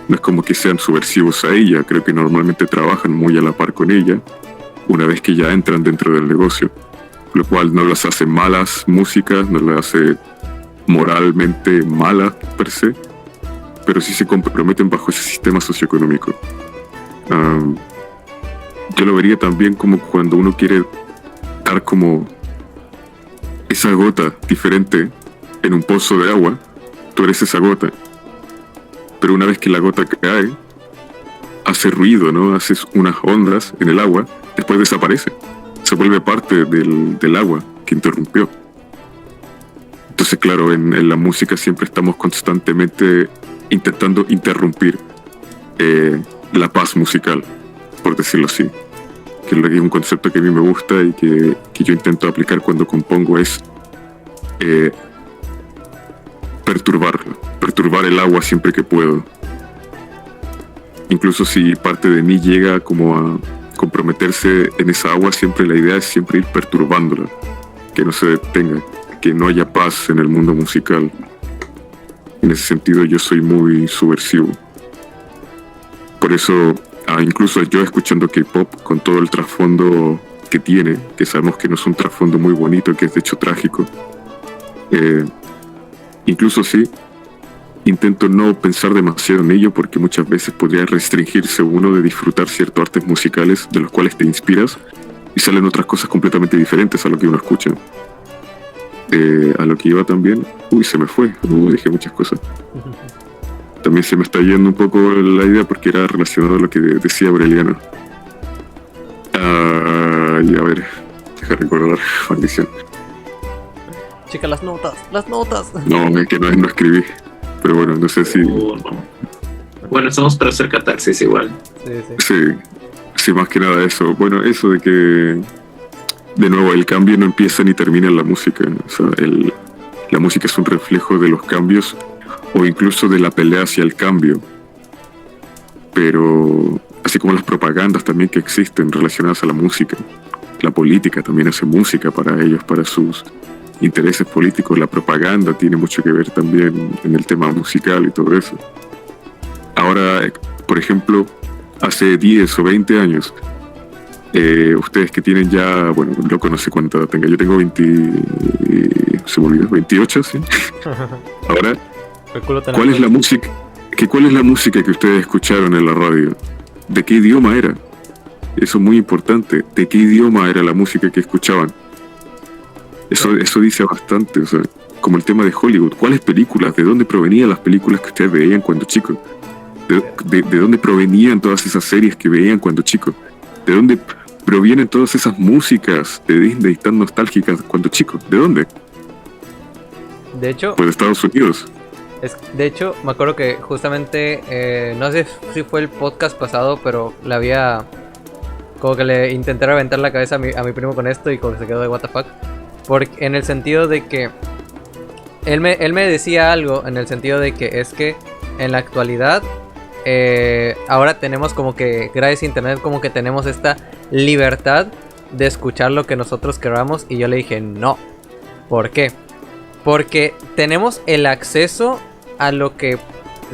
es como que sean subversivos a ella, creo que normalmente trabajan muy a la par con ella una vez que ya entran dentro del negocio, lo cual no las hace malas músicas, no las hace moralmente malas per se, pero sí se comprometen bajo ese sistema socioeconómico. Yo lo vería también como cuando uno quiere dar como esa gota diferente en un pozo de agua, tú eres esa gota, pero una vez que la gota cae, hace ruido, ¿no? Haces unas ondas en el agua, después desaparece, se vuelve parte del agua que interrumpió. Entonces, claro, en la música siempre estamos constantemente intentando interrumpir la paz musical, por decirlo así, que es un concepto que a mí me gusta y que yo intento aplicar cuando compongo, es perturbar el agua siempre que puedo. Incluso si parte de mí llega como a comprometerse en esa agua, siempre la idea es siempre ir perturbándola, que no se detenga, que no haya paz en el mundo musical. En ese sentido yo soy muy subversivo. Por eso, incluso yo escuchando K-pop con todo el trasfondo que tiene, que sabemos que no es un trasfondo muy bonito, que es de hecho trágico, incluso sí, intento no pensar demasiado en ello porque muchas veces podría restringirse uno de disfrutar ciertos artes musicales de los cuales te inspiras y salen otras cosas completamente diferentes a lo que uno escucha. A lo que iba también, se me fue, dije muchas cosas. También se me está yendo un poco la idea porque era relacionado a lo que decía Aureliano. Y a ver, deja recordar, maldición. Chica, las notas. No, es que no escribí. Pero bueno, no sé si... No. Bueno, estamos para hacer catarsis igual. Sí, más que nada eso. Bueno, eso de que, de nuevo, el cambio no empieza ni termina en la música. O sea, la música es un reflejo de los cambios o incluso de la pelea hacia el cambio. Pero, así como las propagandas también que existen relacionadas a la música, la política también hace música para ellos, para sus intereses políticos. La propaganda tiene mucho que ver también en el tema musical y todo eso. Ahora, por ejemplo, hace 10 o 20 años, ustedes que tienen ya, bueno, loco, no sé cuánta edad tenga, yo tengo 28, ¿sí? Ahora, ¿cuál es la música que ustedes escucharon en la radio? ¿De qué idioma era? Eso es muy importante. ¿De qué idioma era la música que escuchaban? Eso dice bastante, o sea, como el tema de Hollywood. ¿Cuáles películas? ¿De dónde provenían las películas que ustedes veían cuando chicos? ¿De dónde provenían todas esas series que veían cuando chicos? ¿De dónde provienen todas esas músicas de Disney tan nostálgicas cuando chicos? ¿De dónde? De hecho... Pues de Estados Unidos. De hecho, me acuerdo que justamente, no sé si fue el podcast pasado, pero le había... Como que le intenté reventar la cabeza a mi primo con esto y como que se quedó de what the fuck. Porque en el sentido de que él me decía algo en el sentido de que es que en la actualidad ahora tenemos como que gracias a internet como que tenemos esta libertad de escuchar lo que nosotros queramos, y yo le dije no. ¿Por qué? Porque tenemos el acceso a lo que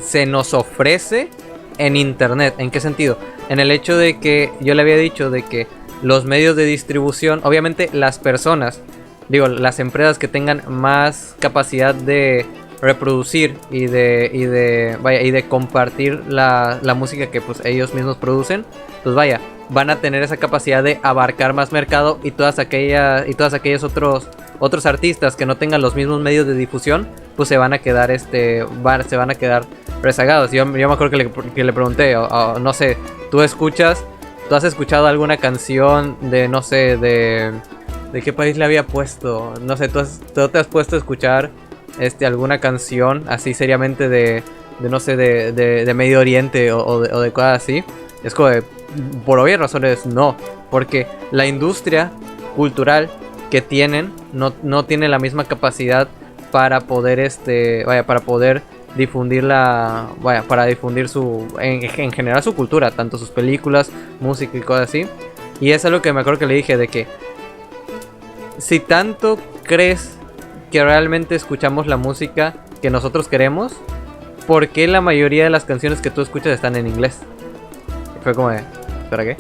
se nos ofrece en internet. ¿En qué sentido? En el hecho de que yo le había dicho de que los medios de distribución, obviamente las personas, digo, las empresas que tengan más capacidad de reproducir y de compartir la música que pues ellos mismos producen, pues vaya, van a tener esa capacidad de abarcar más mercado, y todas aquellos otros artistas que no tengan los mismos medios de difusión, pues se van a quedar rezagados. Yo me acuerdo que le pregunté, no sé, ¿tú has escuchado alguna canción de, no sé, de qué país le había puesto? No sé, ¿tú te has puesto a escuchar alguna canción así seriamente de no sé, de Medio Oriente o de cosas así? Es como de, por obvias razones no, porque la industria cultural que tienen no tiene la misma capacidad para poder para poder difundir para difundir en general su cultura, tanto sus películas, música y cosas así. Y eso es lo que me acuerdo que le dije, de que si tanto crees que realmente escuchamos la música que nosotros queremos, ¿por qué la mayoría de las canciones que tú escuchas están en inglés? Y fue como de, ¿para qué?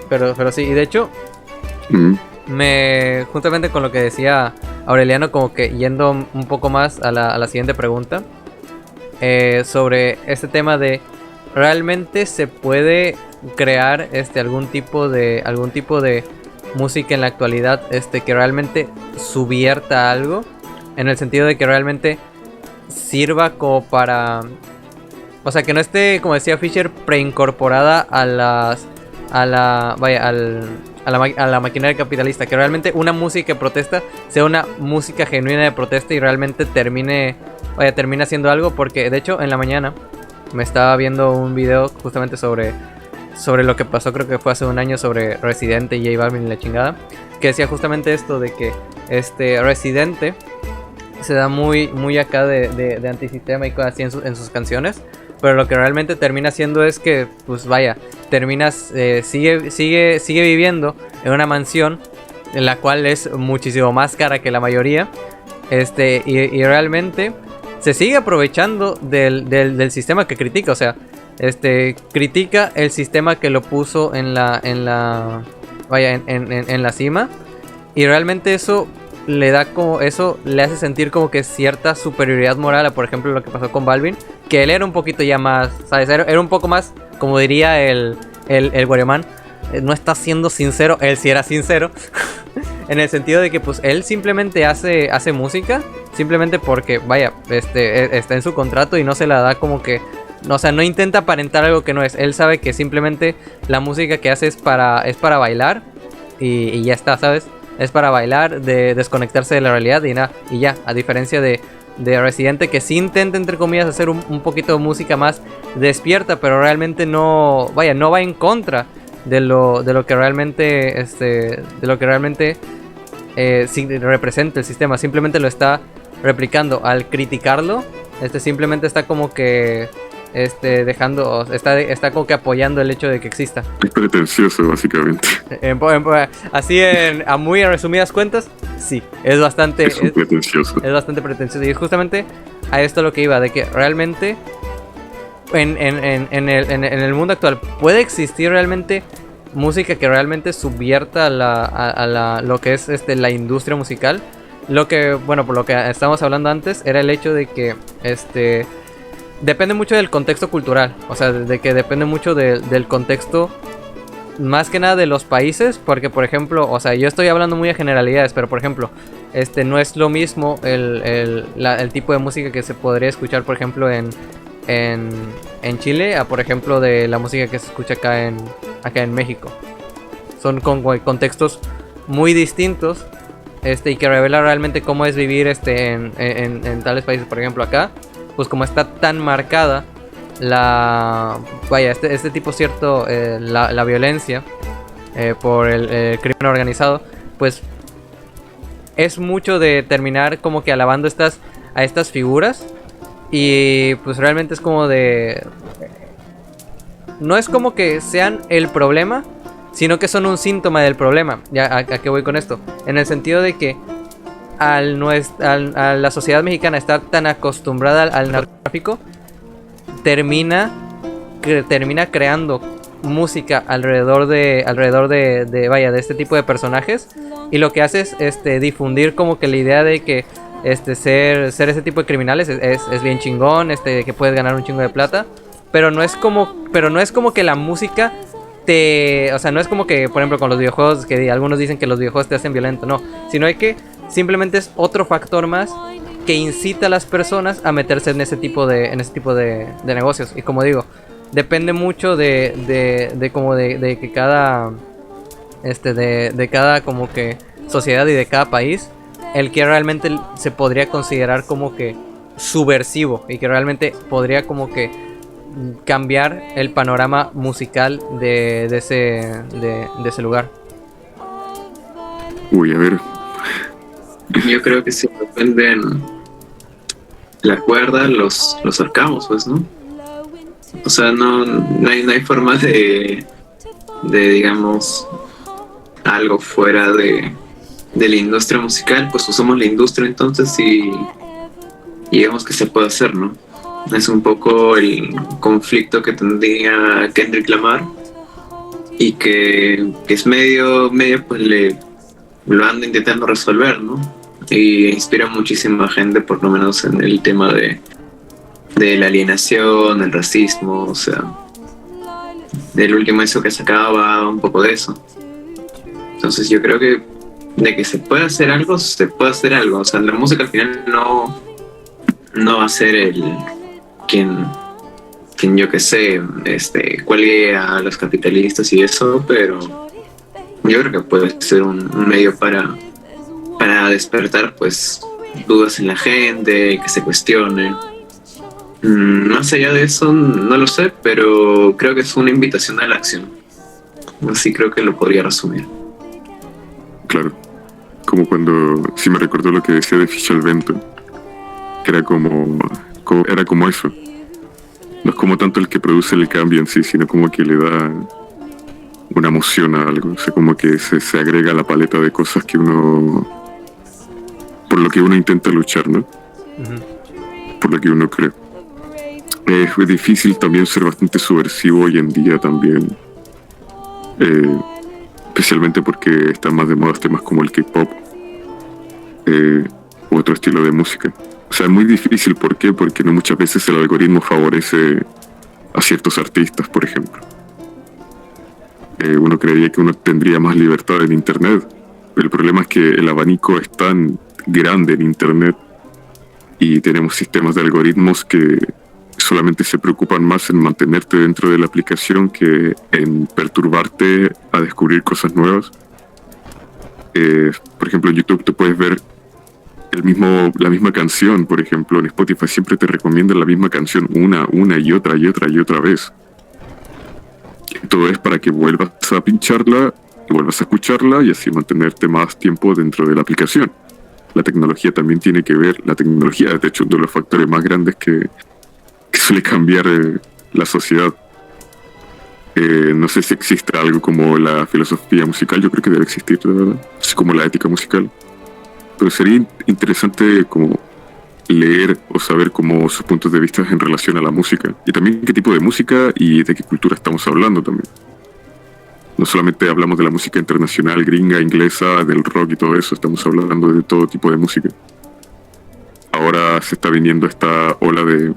Pero sí, y de hecho juntamente con lo que decía Aureliano, como que yendo un poco más a la siguiente pregunta, sobre este tema de ¿realmente se puede crear algún tipo de música en la actualidad que realmente subvierta algo? En el sentido de que realmente sirva como para, o sea, que no esté, como decía Fisher, preincorporada a la maquinaria capitalista, que realmente una música de protesta sea una música genuina de protesta y realmente termina haciendo algo. Porque de hecho en la mañana me estaba viendo un video justamente sobre lo que pasó, creo que fue hace un año, sobre Residente y J Balvin y la chingada, que decía justamente esto de que Residente se da muy acá de antisistema y cosas así en sus canciones, pero lo que realmente termina haciendo es que, pues vaya, sigue viviendo en una mansión en la cual es muchísimo más cara que la mayoría, y realmente se sigue aprovechando del sistema que critica. O sea, critica el sistema que lo puso en la cima, y realmente eso le hace sentir como que cierta superioridad moral a, por ejemplo, lo que pasó con Balvin, que él era un poquito ya más, ¿sabes? Era un poco más, como diría el Guarioman, no está siendo sincero. Él sí era sincero en el sentido de que pues él simplemente hace música simplemente porque, vaya, está en su contrato y no se la da como que, o sea, no intenta aparentar algo que no es. Él sabe que simplemente la música que hace es para bailar y ya está, ¿sabes? Es para bailar, de desconectarse de la realidad y ya. A diferencia de Residente, que sí intenta, entre comillas, hacer un poquito de música más despierta, pero realmente no va en contra de lo que realmente representa el sistema. Simplemente lo está replicando. Al criticarlo, simplemente está como que está como que apoyando el hecho de que exista. Es pretencioso, básicamente. Así a muy resumidas cuentas, sí, es bastante pretencioso. Es bastante pretencioso. Y es justamente a esto lo que iba, de que realmente en el mundo actual puede existir realmente música que realmente subvierta lo que es la industria musical. Lo que, bueno, por lo que estábamos hablando antes, era el hecho de que depende mucho del contexto cultural. O sea, de que depende mucho del contexto, más que nada de los países. Porque, por ejemplo, o sea, yo estoy hablando muy a generalidades, pero por ejemplo, no es lo mismo el tipo de música que se podría escuchar, por ejemplo, en Chile, a, por ejemplo, de la música que se escucha acá en México. Son con contextos muy distintos, y que revela realmente cómo es vivir en tales países. Por ejemplo, acá, pues como está tan marcada este tipo cierto, la violencia por el crimen organizado, pues es mucho de terminar como que alabando a estas figuras. Y pues realmente es como de, no es como que sean el problema, sino que son un síntoma del problema. ¿Ya a qué voy con esto? En el sentido de que a la sociedad mexicana estar tan acostumbrada al narcotráfico, termina creando música alrededor de vaya, de este tipo de personajes, y lo que hace es difundir como que la idea de que ser ese tipo de criminales es bien chingón, que puedes ganar un chingo de plata, pero no es como que la música o sea, no es como que, por ejemplo, con los videojuegos, que algunos dicen que los videojuegos te hacen violento, no, sino que simplemente es otro factor más que incita a las personas a meterse en ese tipo de negocios. Y como digo, depende mucho de que cada de cada como que sociedad y de cada país, el que realmente se podría considerar como que subversivo y que realmente podría como que cambiar el panorama musical de ese lugar. Uy, a ver. Yo creo que si dependen la cuerda, los ahorcamos, pues, ¿no? O sea, no hay forma de digamos, algo fuera de la industria musical, pues usamos la industria entonces y digamos que se puede hacer, ¿no? Es un poco el conflicto que tendría Kendrick Lamar y que es medio pues lo anda intentando resolver, ¿no? Y inspira a muchísima gente, por lo menos en el tema de la alienación, el racismo, o sea, del último eso que sacaba un poco de eso. Entonces yo creo que de que se puede hacer algo, se puede hacer algo. O sea, la música al final no va a ser quien yo que sé, cuelgue a los capitalistas y eso, pero yo creo que puede ser un medio para despertar pues dudas en la gente, que se cuestione. Más allá de eso, no lo sé, pero creo que es una invitación a la acción. Así creo que lo podría resumir. Claro. Como cuando... Sí me recordó lo que decía de Fischl Bento. Que era como eso. No es como tanto el que produce el cambio en sí, sino como que le da una emoción a algo. O sea, como que se agrega a la paleta de cosas que uno... por lo que uno intenta luchar, ¿no? Uh-huh. Por lo que uno cree. Es difícil también ser bastante subversivo hoy en día también. Especialmente porque están más de moda temas como el K-pop u otro estilo de música. O sea, es muy difícil. ¿Por qué? Porque no muchas veces el algoritmo favorece a ciertos artistas, por ejemplo. Uno creería que uno tendría más libertad en internet. El problema es que el abanico es tan grande en internet y tenemos sistemas de algoritmos que solamente se preocupan más en mantenerte dentro de la aplicación que en perturbarte a descubrir cosas nuevas. Por ejemplo, en YouTube tú puedes ver la misma canción. Por ejemplo, en Spotify siempre te recomiendan la misma canción una y otra vez. Todo es para que vuelvas a pincharla y vuelvas a escucharla y así mantenerte más tiempo dentro de la aplicación. La tecnología también tiene que ver. La tecnología es de hecho uno de los factores más grandes que suele cambiar la sociedad. No sé si existe algo como la filosofía musical. Yo creo que debe existir, de verdad. Es como la ética musical. Pero sería interesante como leer o saber como sus puntos de vista en relación a la música. Y también qué tipo de música y de qué cultura estamos hablando también. No solamente hablamos de la música internacional, gringa, inglesa, del rock y todo eso. Estamos hablando de todo tipo de música. Ahora se está viniendo esta ola de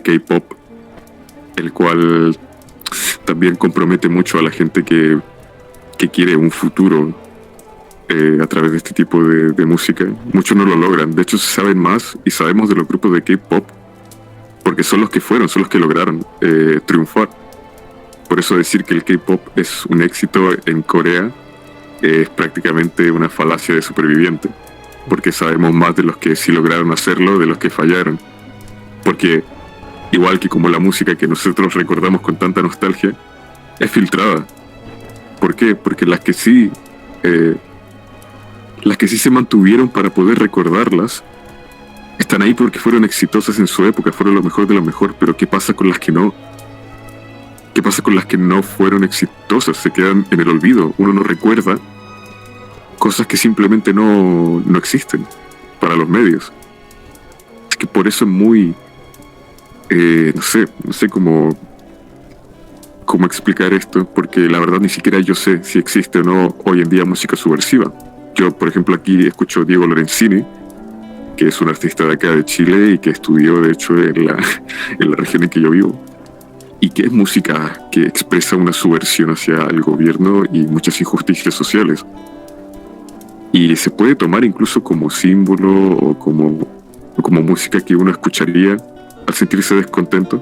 K-pop, el cual también compromete mucho a la gente que quiere un futuro a través de este tipo de música. Muchos no lo logran. De hecho, se saben más y sabemos de los grupos de K-pop porque son los que lograron triunfar. Por eso decir que el K-pop es un éxito en Corea es prácticamente una falacia de superviviente, porque sabemos más de los que sí lograron hacerlo de los que fallaron. Porque igual que como la música que nosotros recordamos con tanta nostalgia, es filtrada. ¿Por qué? Porque las que sí se mantuvieron para poder recordarlas, están ahí porque fueron exitosas en su época, fueron lo mejor de lo mejor. Pero ¿qué pasa con las que no? ¿Qué pasa con las que no fueron exitosas? Se quedan en el olvido. Uno no recuerda cosas que simplemente no existen para los medios. Es que por eso es muy, no sé cómo explicar esto, porque la verdad ni siquiera yo sé si existe o no hoy en día música subversiva. Yo, por ejemplo, aquí escucho a Diego Lorenzini, que es un artista de acá de Chile y que estudió, de hecho, en la región en que yo vivo, y que es música que expresa una subversión hacia el gobierno y muchas injusticias sociales. Y se puede tomar incluso como símbolo o como música que uno escucharía al sentirse descontento,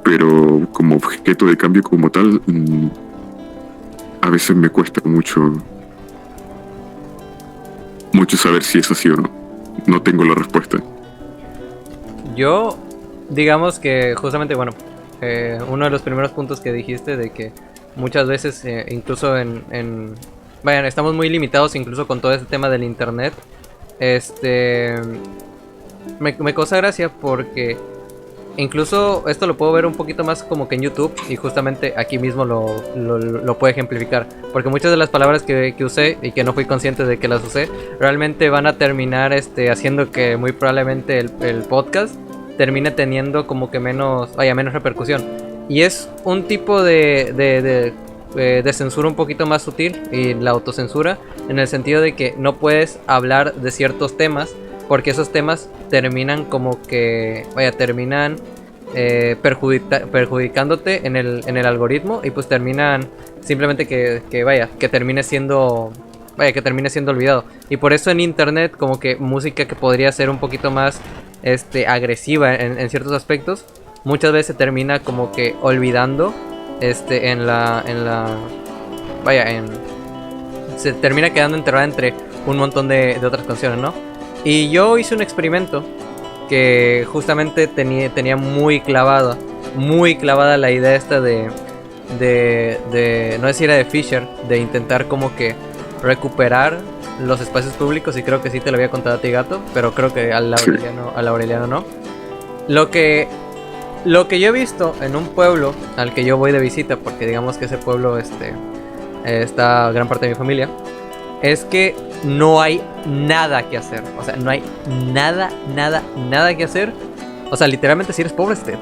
pero como objeto de cambio como tal, a veces me cuesta mucho saber si es así o no. No tengo la respuesta. Yo, digamos que justamente, bueno, uno de los primeros puntos que dijiste de que muchas veces, incluso vayan, estamos muy limitados incluso con todo este tema del internet. Me causa gracia porque incluso esto lo puedo ver un poquito más como que en YouTube, y justamente aquí mismo lo puedo ejemplificar, porque muchas de las palabras que usé y que no fui consciente de que las usé realmente van a terminar haciendo que muy probablemente el podcast termine teniendo como que menos repercusión, y es un tipo de censura un poquito más sutil, y la autocensura, en el sentido de que no puedes hablar de ciertos temas porque esos temas terminan como que, terminan perjudicándote en el algoritmo, y pues terminan simplemente que termine siendo olvidado. Y por eso en internet, como que música que podría ser un poquito más agresiva en ciertos aspectos, muchas veces se termina como que olvidando se termina quedando enterrada entre un montón de otras canciones, ¿no? Y yo hice un experimento que justamente tenía muy clavada la idea esta de no sé si era de Fisher, de intentar como que recuperar los espacios públicos, y creo que sí te lo había contado a ti, Gato, pero creo que al Aureliano no. Lo que yo he visto en un pueblo al que yo voy de visita, porque digamos que ese pueblo está gran parte de mi familia, es que no hay nada que hacer. O sea, no hay nada que hacer. O sea, literalmente si eres pobre te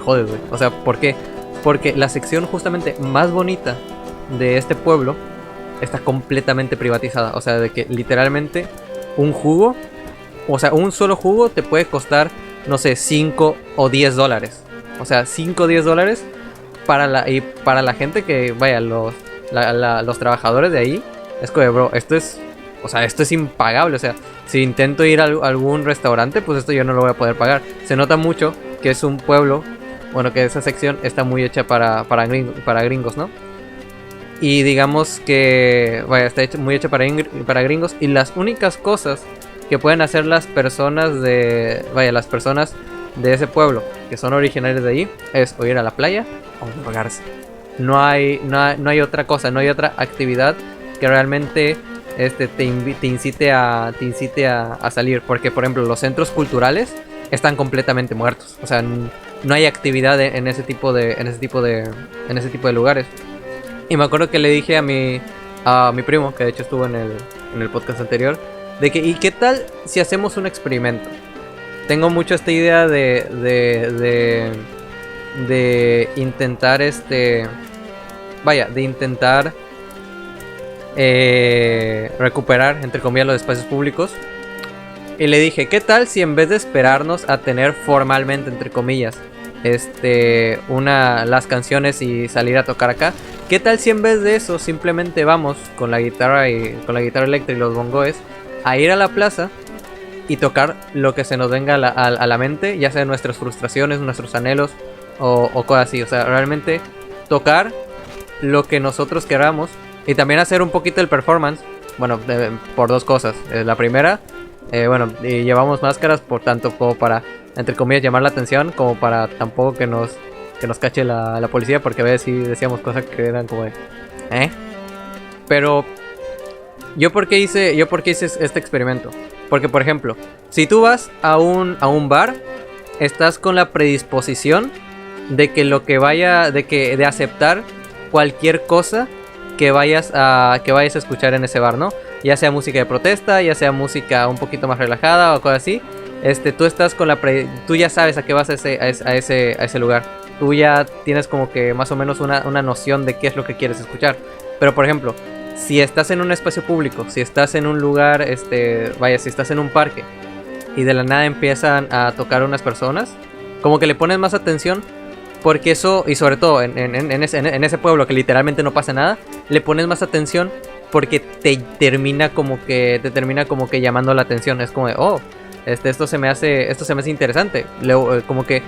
jodes, güey. O sea, ¿por qué? Porque la sección justamente más bonita de este pueblo está completamente privatizada. O sea, de que literalmente un solo jugo te puede costar, no sé, 5 o 10 dólares. O sea, 5 o 10 dólares para la gente que, los trabajadores de ahí. Es que, bro, esto es impagable. O sea, si intento ir a algún restaurante, pues esto yo no lo voy a poder pagar. Se nota mucho que es un pueblo, bueno, que esa sección está muy hecha para gringos, ¿no? Y digamos que, está muy hecha para gringos. Y las únicas cosas que pueden hacer las personas de ese pueblo, que son originarios de allí, es o ir a la playa o drogarse. No hay otra cosa, no hay otra actividad que realmente te incite a salir, porque por ejemplo los centros culturales están completamente muertos. O sea, no hay actividad en ese tipo de lugares. Y me acuerdo que le dije a mi primo, que de hecho estuvo en el podcast anterior, de que, ¿y qué tal si hacemos un experimento? Tengo mucho esta idea de intentar recuperar, entre comillas, los espacios públicos. Y le dije, ¿qué tal si en vez de esperarnos a tener formalmente, entre comillas, las canciones y salir a tocar acá, qué tal si en vez de eso simplemente vamos con la guitarra eléctrica y los bongoes a ir a la plaza y tocar lo que se nos venga a la mente, ya sea nuestras frustraciones, nuestros anhelos o cosas así? O sea, realmente tocar lo que nosotros queramos. Y también hacer un poquito el performance. Bueno, por dos cosas. La primera, y llevamos máscaras por tanto como para, entre comillas, llamar la atención, como para tampoco que nos cache la policía, porque a veces sí decíamos cosas que eran como de Pero ¿yo por qué hice este experimento? Porque, por ejemplo, si tú vas a un bar, estás con la predisposición de que de aceptar cualquier cosa que vayas a escuchar en ese bar, ¿no? Ya sea música de protesta, ya sea música un poquito más relajada o cosas así. Tú estás con tú ya sabes a qué vas a ese lugar. Tú ya tienes como que más o menos una noción de qué es lo que quieres escuchar. Pero por ejemplo, si estás en un espacio público, si estás en un lugar, si estás en un parque y de la nada empiezan a tocar unas personas, como que le pones más atención, porque eso, y sobre todo en ese pueblo que literalmente no pasa nada, le pones más atención porque te termina como que llamando la atención. Es como de, oh, esto se me hace interesante. Como que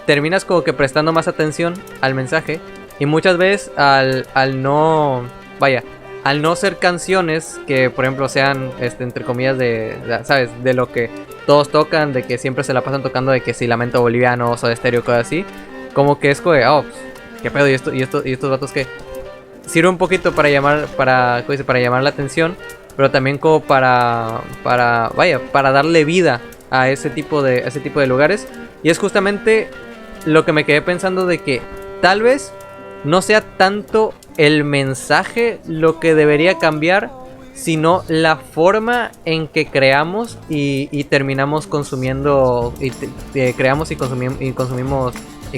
terminas como que prestando más atención al mensaje, y muchas veces al no ser canciones que por ejemplo sean entre comillas ¿sabes? De lo que todos tocan, de que siempre se la pasan tocando, de que si Lamento Boliviano o Soda Stereo, cosas así, como que es como de, oh, qué pedo, y estos vatos que sirve un poquito para llamar la atención, pero también como para darle vida a ese tipo de lugares. Y es justamente lo que me quedé pensando, de que tal vez no sea tanto el mensaje lo que debería cambiar, sino la forma en que creamos y terminamos consumiendo, creamos y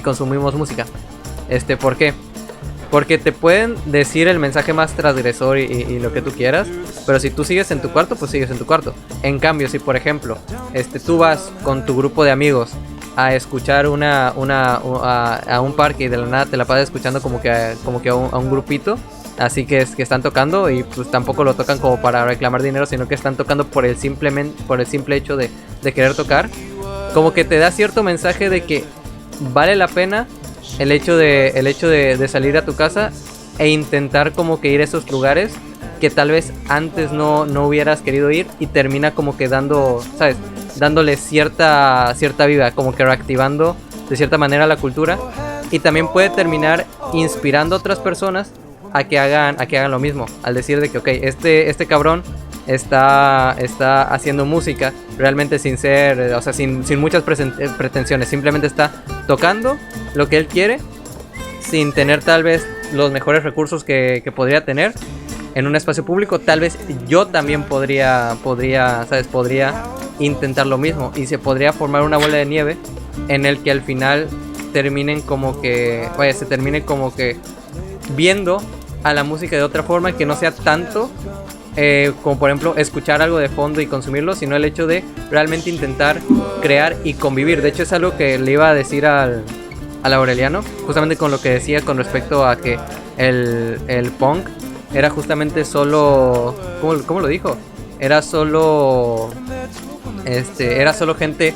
consumimos música. ¿Por qué? Porque te pueden decir el mensaje más transgresor y lo que tú quieras, pero si tú sigues en tu cuarto, pues sigues en tu cuarto. En cambio, si por ejemplo tú vas con tu grupo de amigos a escuchar a un parque, y de la nada te la pasas escuchando como que a un grupito, así que están tocando, y pues tampoco lo tocan como para reclamar dinero, sino que están tocando por el simple hecho de querer tocar, como que te da cierto mensaje de que vale la pena el hecho de salir a tu casa e intentar como que ir a esos lugares que tal vez antes no hubieras querido ir, y termina como que dándole cierta vida, como que reactivando de cierta manera la cultura, y también puede terminar inspirando a otras personas a que hagan lo mismo, al decir de que ok, este cabrón está haciendo música realmente sin ser, o sea, sin muchas pretensiones, simplemente está tocando lo que él quiere, sin tener tal vez los mejores recursos que podría tener en un espacio público. Tal vez yo también podría intentar lo mismo, y se podría formar una bola de nieve en el que al final terminen como que, se termine como que viendo a la música de otra forma, que no sea tanto como por ejemplo escuchar algo de fondo y consumirlo, sino el hecho de realmente intentar crear y convivir. De hecho es algo que le iba a decir al Aureliano, justamente con lo que decía con respecto a que el punk era justamente solo, ¿cómo lo dijo? Era solo gente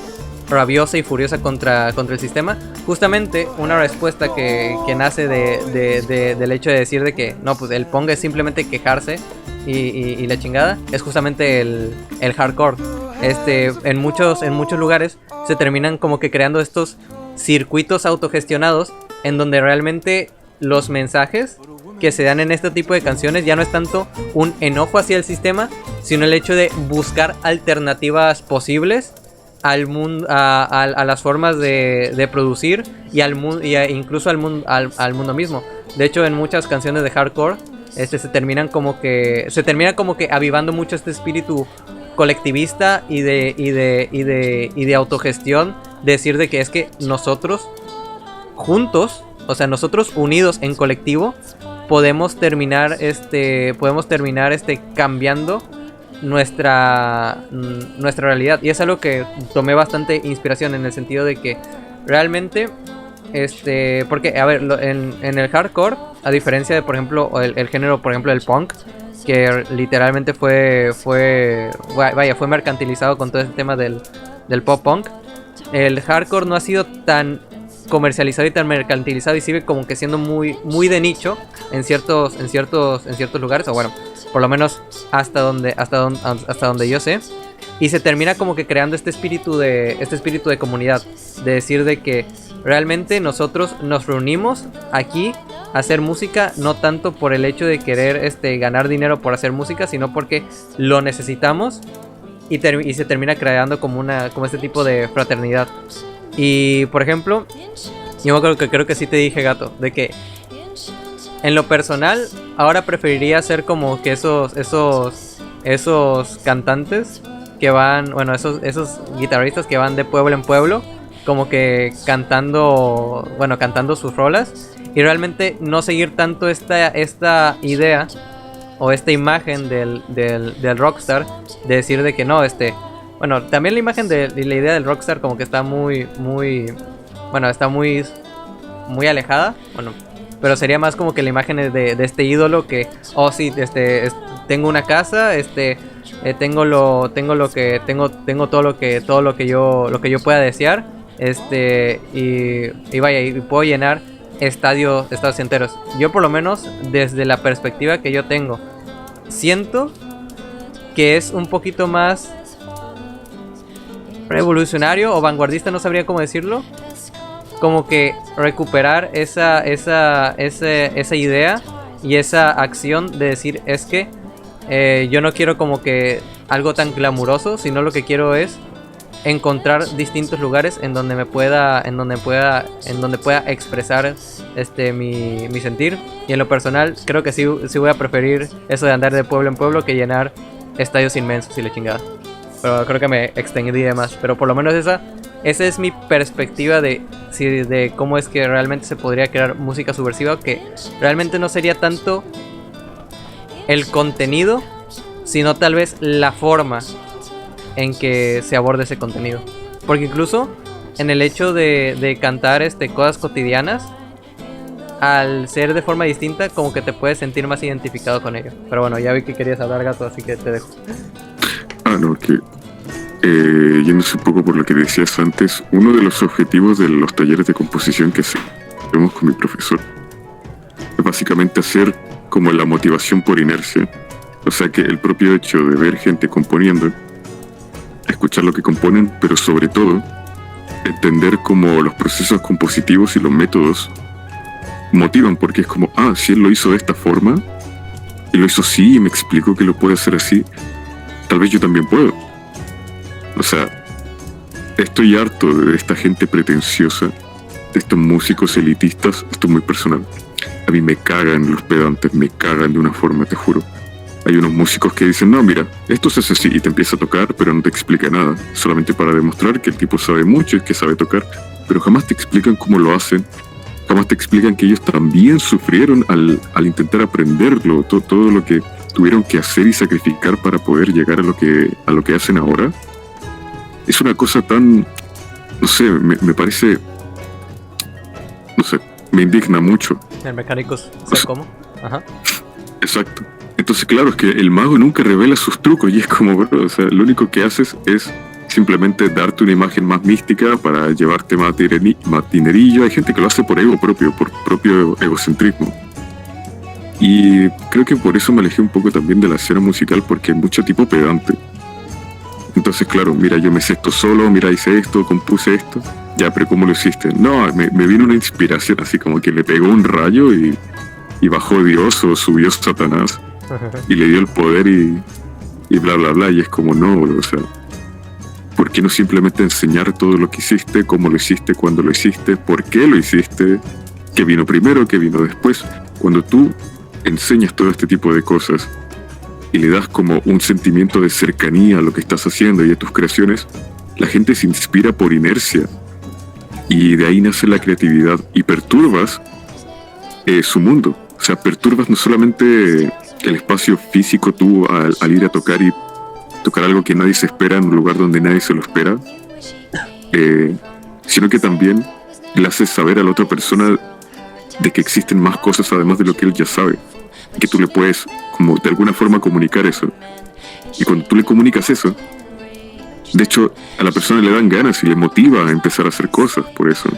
rabiosa y furiosa contra el sistema. Justamente una respuesta que nace del hecho de decir de que no, pues el punk es simplemente quejarse y la chingada, es justamente el hardcore. En muchos lugares se terminan como que creando estos circuitos autogestionados en donde realmente los mensajes que se dan en este tipo de canciones ya no es tanto un enojo hacia el sistema, sino el hecho de buscar alternativas posibles al mundo, a las formas de producir, y incluso al mundo mismo. De hecho, en muchas canciones de hardcore se termina como que avivando mucho este espíritu colectivista y de autogestión, de decir de que es que nosotros juntos, o sea, nosotros unidos en colectivo, podemos terminar cambiando nuestra realidad. Y es algo que tomé bastante inspiración, en el sentido de que realmente porque a ver, en el hardcore, a diferencia de por ejemplo el género, por ejemplo el punk, que literalmente fue mercantilizado con todo este tema del pop punk, el hardcore no ha sido tan comercializado y tan mercantilizado, y sigue como que siendo muy muy de nicho en ciertos lugares, o bueno, por lo menos hasta donde yo sé. Y se termina como que creando este espíritu de comunidad, de decir de que realmente nosotros nos reunimos aquí a hacer música, no tanto por el hecho de querer ganar dinero por hacer música, sino porque lo necesitamos, y se termina creando como este tipo de fraternidad. Y por ejemplo, yo creo que sí te dije, Gato, de que En lo personal, ahora preferiría ser como que esos cantantes que van, bueno, esos guitarristas que van de pueblo en pueblo, como que cantando sus rolas, y realmente no seguir tanto esta idea o esta imagen del rockstar, de decir de que no, bueno, también la imagen de la idea del rockstar como que está muy, bueno, está muy alejada, bueno, pero sería más como que la imagen de este ídolo que, oh sí, tengo una casa, tengo todo lo que yo pueda desear, y vaya, y puedo llenar estadios enteros. Yo por lo menos desde la perspectiva que yo tengo, siento que es un poquito más revolucionario o vanguardista, no sabría cómo decirlo, como que recuperar esa idea y esa acción de decir, es que yo no quiero como que algo tan glamuroso, sino lo que quiero es encontrar distintos lugares en donde pueda expresar mi sentir. Y en lo personal creo que sí voy a preferir eso de andar de pueblo en pueblo que llenar estadios inmensos y la chingada. Pero creo que me extendí de más. Pero por lo menos esa es mi perspectiva de cómo es que realmente se podría crear música subversiva, que realmente no sería tanto el contenido, sino tal vez la forma en que se aborda ese contenido. Porque incluso en el hecho de cantar cosas cotidianas, al ser de forma distinta, como que te puedes sentir más identificado con ello. Pero bueno, ya vi que querías hablar, Gato, así que te dejo. No, que yéndose un poco por lo que decías antes, uno de los objetivos de los talleres de composición que hacemos con mi profesor es básicamente hacer como la motivación por inercia. O sea, que el propio hecho de ver gente componiendo, escuchar lo que componen, pero sobre todo entender cómo los procesos compositivos y los métodos motivan, porque es como, si él lo hizo de esta forma y lo hizo así y me explicó que lo puede hacer así, tal vez yo también puedo. O sea, estoy harto de esta gente pretenciosa, de estos músicos elitistas. Esto es muy personal. A mí me cagan los pedantes, me cagan de una forma, te juro. Hay unos músicos que dicen, no, mira, esto se hace así, y te empieza a tocar, pero no te explica nada, solamente para demostrar que el tipo sabe mucho y que sabe tocar, pero jamás te explican cómo lo hacen, jamás te explican que ellos también sufrieron al intentar aprenderlo, todo lo que tuvieron que hacer y sacrificar para poder llegar a lo que hacen ahora. Es una cosa tan, no sé, me parece, no sé, me indigna mucho. El mecánico sabe cómo. Ajá. Exacto. Entonces, claro, es que el mago nunca revela sus trucos y es como, bro, o sea, lo único que haces es simplemente darte una imagen más mística para llevarte más dinerillo. Hay gente que lo hace por ego propio, por propio egocentrismo. Y creo que por eso me alejé un poco también de la escena musical, porque hay mucho tipo pedante. Entonces, claro, mira, yo me sé esto solo, mira, hice esto, compuse esto. Ya, pero ¿cómo lo hiciste? No, me vino una inspiración, así como que le pegó un rayo y bajó Dios o subió Satanás y le dio el poder y bla, bla, bla. Y es como, no, bro, o sea, ¿por qué no simplemente enseñar todo lo que hiciste, cómo lo hiciste, cuándo lo hiciste, por qué lo hiciste, qué vino primero, qué vino después? Cuando tú enseñas todo este tipo de cosas y le das como un sentimiento de cercanía a lo que estás haciendo y a tus creaciones, la gente se inspira por inercia y de ahí nace la creatividad y perturbas su mundo. O sea, perturbas no solamente el espacio físico tú al ir a tocar y tocar algo que nadie se espera en un lugar donde nadie se lo espera, sino que también le haces saber a la otra persona de que existen más cosas además de lo que él ya sabe, que tú le puedes como de alguna forma comunicar eso. Y cuando tú le comunicas eso, de hecho a la persona le dan ganas y le motiva a empezar a hacer cosas por eso.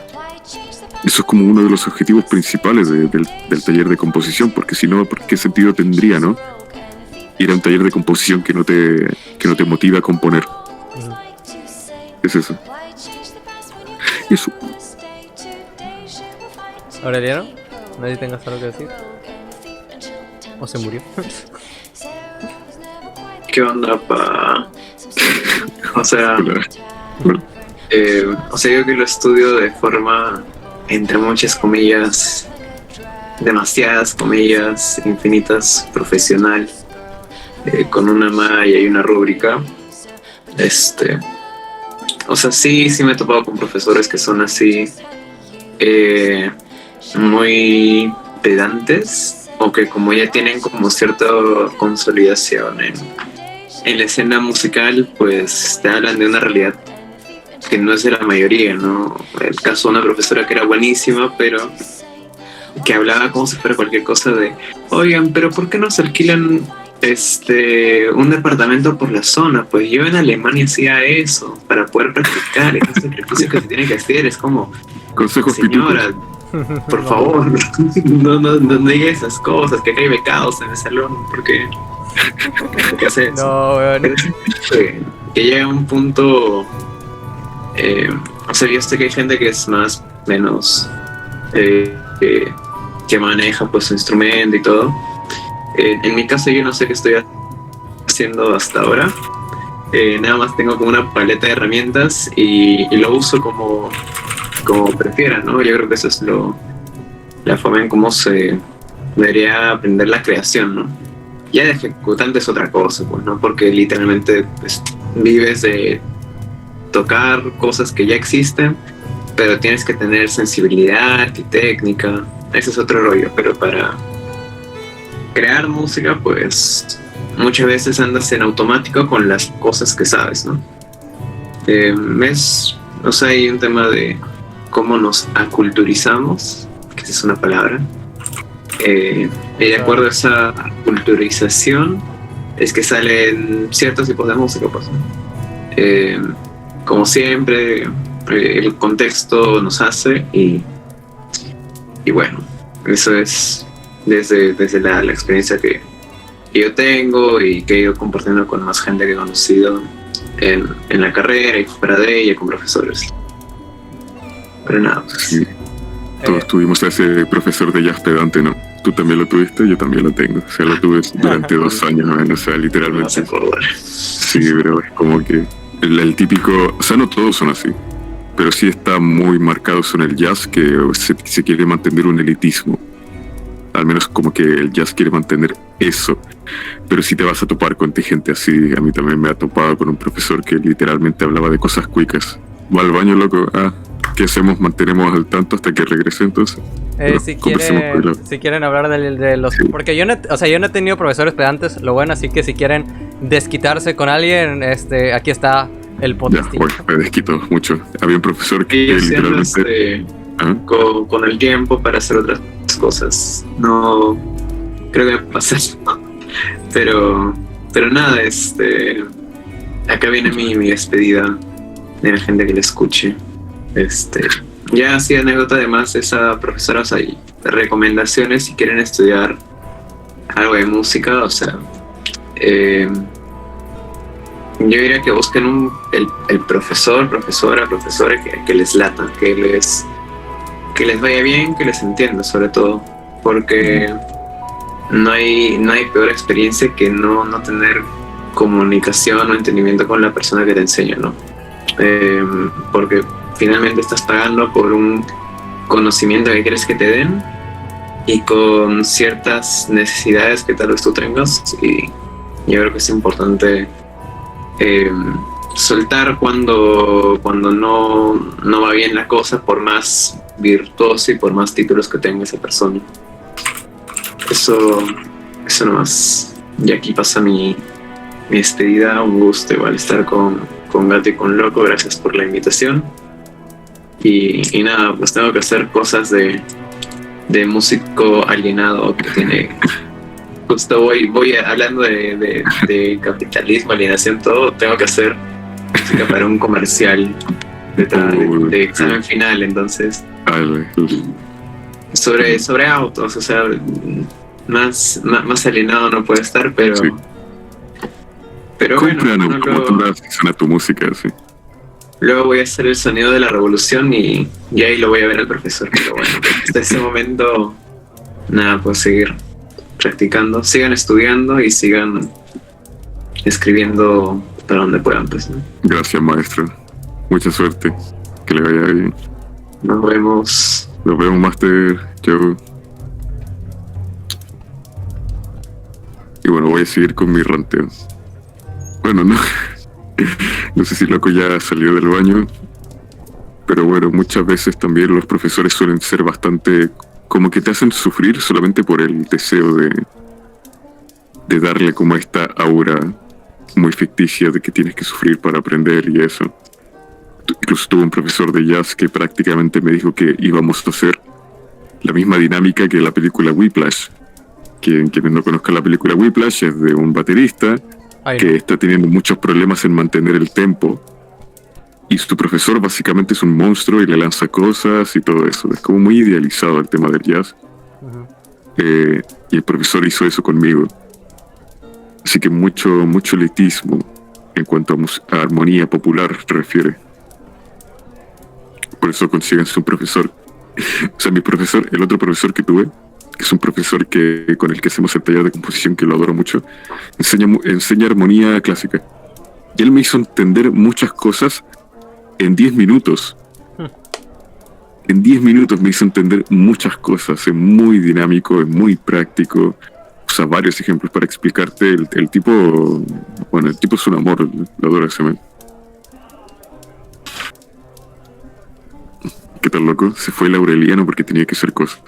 Eso es como uno de los objetivos principales del taller de composición, porque si no, ¿qué sentido tendría, no? Ir a un taller de composición que no te motive a componer. Es eso. Eso. Aureliano, no sé si tengas algo que decir. ¿O se murió? ¿Qué onda, pa? O sea, yo que lo estudio de forma, entre muchas comillas, demasiadas comillas infinitas, profesional, con una malla y una rúbrica. O sea, sí me he topado con profesores que son así, muy pedantes, o que como ya tienen como cierta consolidación en la escena musical, pues te hablan de una realidad que no es de la mayoría, ¿no? El caso de una profesora que era buenísima, pero que hablaba como si fuera cualquier cosa de, oigan, pero ¿por qué no se alquilan un departamento por la zona? Pues yo en Alemania hacía eso para poder practicar, es un sacrificio que se tiene que hacer. Es como, Consejos señora, por favor, no diga esas cosas, que acá hay becados en el salón, porque ¿qué haces? No, weón. Que llega un punto, o sea, yo sé que hay gente que es menos que maneja pues su instrumento y todo. En mi caso yo no sé qué estoy haciendo hasta ahora. Nada más tengo como una paleta de herramientas y lo uso como prefiera, ¿no? Yo creo que eso es la forma en cómo se debería aprender la creación, ¿no? Ya de ejecutante es otra cosa, pues, ¿no? Porque literalmente pues, vives de tocar cosas que ya existen, pero tienes que tener sensibilidad y técnica. Ese es otro rollo, pero para crear música, pues muchas veces andas en automático con las cosas que sabes, ¿no? O sea, hay un tema de cómo nos aculturizamos, que es una palabra, y de acuerdo a esa aculturización es que salen ciertos tipos de música, pues, ¿no? Como siempre, el contexto nos hace y bueno, eso es desde la experiencia que yo tengo y que he ido compartiendo con más gente que he conocido en la carrera y fuera de ella, con profesores. Pero nada. Sí. Todos tuvimos a ese profesor de jazz pedante, ¿no? Tú también lo tuviste, yo también lo tengo. O sea, lo tuve durante 2 años, ¿no? O sea, literalmente. Sí, pero es como que el típico... O sea, no todos son así, pero sí está muy marcado eso en el jazz, que se quiere mantener un elitismo. Al menos como que el jazz quiere mantener eso. Pero si te vas a topar con gente así, a mí también me ha topado con un profesor que literalmente hablaba de cosas cuicas. Va al baño, loco, ¿qué hacemos? Mantenemos al tanto hasta que regrese, entonces. Bueno, si quieren hablar de los... Sí. Porque yo no he tenido profesores pedantes, lo bueno, así que si quieren desquitarse con alguien, aquí está el podcast. Bueno, me desquito mucho. Había un profesor que literalmente... con el tiempo para hacer otras cosas. No creo que me pasa eso. Pero nada, acá viene mi despedida de la gente que le escuche. Ya así anécdota, además, esa profesora, o sea, hay recomendaciones si quieren estudiar algo de música, o sea, yo diría que busquen el profesor, profesora que les lata, que les vaya bien, que les entienda, sobre todo, porque no hay peor experiencia que no tener comunicación o entendimiento con la persona que te enseña, ¿no? Porque finalmente estás pagando por un conocimiento que quieres que te den y con ciertas necesidades que tal vez tú tengas, y yo creo que es importante soltar cuando no va bien la cosa, por más virtuoso y por más títulos que tenga esa persona. Eso nomás. Y aquí pasa mi despedida. Un gusto igual estar con Gato y con Loco. Gracias por la invitación. Y nada, pues tengo que hacer cosas de músico alienado que tiene... Justo voy hablando de capitalismo, alienación, todo. Tengo que hacer música para un comercial de examen final, entonces sobre autos, o sea, más alienado no puede estar, pero sí. Pero bueno, luego suena tu música, sí. Luego voy a hacer el sonido de la revolución y ahí lo voy a ver al profesor. Pero bueno, hasta ese momento nada, pues seguir practicando, sigan estudiando y sigan escribiendo para donde puedan, pues, ¿no? Gracias, maestro. Mucha suerte. Que le vaya bien. Nos vemos. Master. Chau. Y bueno, voy a seguir con mi ranteo. Bueno, no, no sé si loco ya salió del baño, pero bueno, muchas veces también los profesores suelen ser bastante como que te hacen sufrir solamente por el deseo de darle como esta aura muy ficticia de que tienes que sufrir para aprender y eso. Incluso tuve un profesor de jazz que prácticamente me dijo que íbamos a hacer la misma dinámica que la película Whiplash. Quien no conozca la película Whiplash es de un baterista que está teniendo muchos problemas en mantener el tempo. Y su profesor básicamente es un monstruo y le lanza cosas y todo eso. Es como muy idealizado el tema del jazz. Y el profesor hizo eso conmigo. Así que mucho elitismo en cuanto a armonía popular se refiere. Por eso consíganse un profesor. O sea, mi profesor, el otro profesor que tuve, que es un profesor con el que hacemos el taller de composición, que lo adoro mucho, enseña armonía clásica. Y él me hizo entender muchas cosas en 10 minutos. En 10 minutos me hizo entender muchas cosas. Es muy dinámico, es muy práctico. O sea, varios ejemplos para explicarte. El tipo, bueno, el tipo es un amor, lo adoro ese man. ¿Qué tal, loco? Se fue el Aureliano porque tenía que hacer cosas.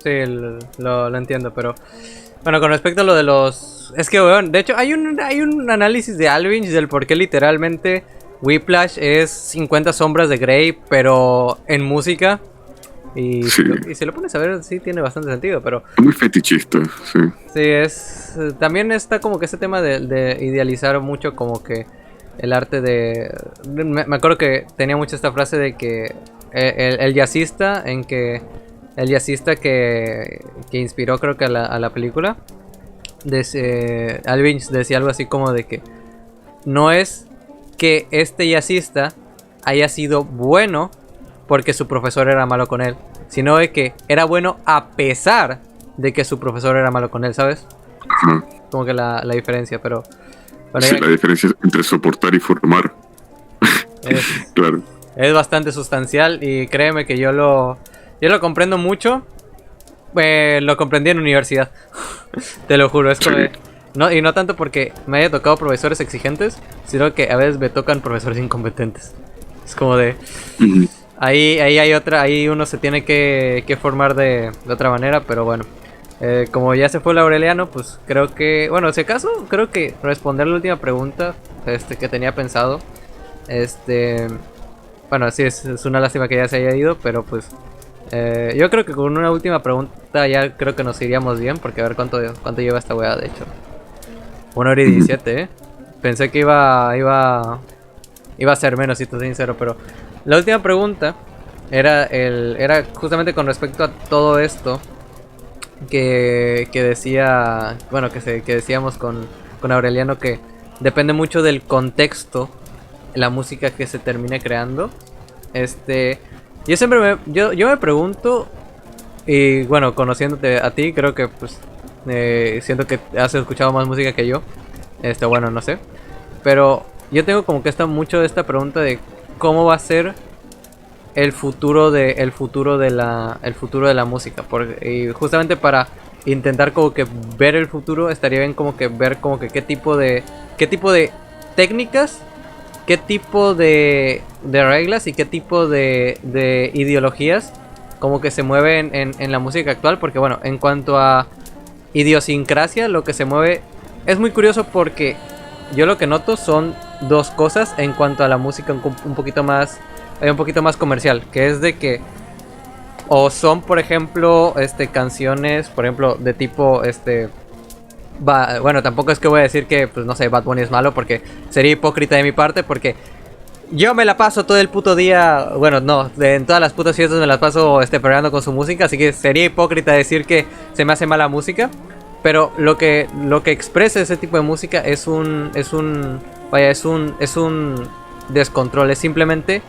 Sí, lo entiendo, pero... Bueno, con respecto a lo de los... Es que, weón, de hecho hay un análisis de Alvinch del por qué literalmente Whiplash es 50 sombras de Grey, pero en música. Y si lo pones a ver, sí tiene bastante sentido, pero... Es muy fetichista, sí. Sí, es... También está como que ese tema de idealizar mucho como que el arte de... Me acuerdo que tenía mucho esta frase de que el jazzista, el jazzista que inspiró creo que a la película, Alvinch decía algo así como de que no es que este jazzista haya sido bueno porque su profesor era malo con él, sino de que era bueno a pesar de que su profesor era malo con él, ¿sabes? Ajá. Como que la diferencia, pero sí, la diferencia entre soportar y formar. Claro. Es bastante sustancial y créeme que yo lo comprendo mucho. Lo comprendí en universidad. Te lo juro, es como de, y no tanto porque me haya tocado profesores exigentes, sino que a veces me tocan profesores incompetentes. Es como de... Ahí uno se tiene que formar de otra manera, pero bueno. Como ya se fue el Aureliano, pues creo que... Bueno, si acaso, creo que responder la última pregunta que tenía pensado. Bueno, sí, es una lástima que ya se haya ido, pero pues... yo creo que con una última pregunta ya creo que nos iríamos bien, porque a ver cuánto lleva esta weá, de hecho. 1 hora y 17, Pensé que iba a ser menos, si te soy sincero, pero... La última pregunta era justamente con respecto a todo esto que decía... Bueno, que decíamos con Aureliano, que depende mucho del contexto la música que se termine creando. Yo siempre yo me pregunto, y bueno, conociéndote a ti, creo que pues siento que has escuchado más música que yo. Bueno, no sé, pero yo tengo como que mucho esta pregunta de cómo va a ser el futuro de la música, y justamente para intentar como que ver el futuro estaría bien como que ver como que qué tipo de técnicas, qué tipo de reglas y qué tipo de ideologías como que se mueven en la música actual. Porque bueno, en cuanto a idiosincrasia, lo que se mueve es muy curioso, porque yo lo que noto son dos cosas en cuanto a la música un poquito más comercial, que es de que o son, por ejemplo, canciones, por ejemplo, de tipo bueno, tampoco es que voy a decir que, pues no sé, Bad Bunny es malo, porque sería hipócrita de mi parte, porque yo me la paso todo el puto día, bueno, no, en todas las putas fiestas me las paso perreando con su música, así que sería hipócrita decir que se me hace mala música. Pero lo que expresa ese tipo de música es un descontrol, es simplemente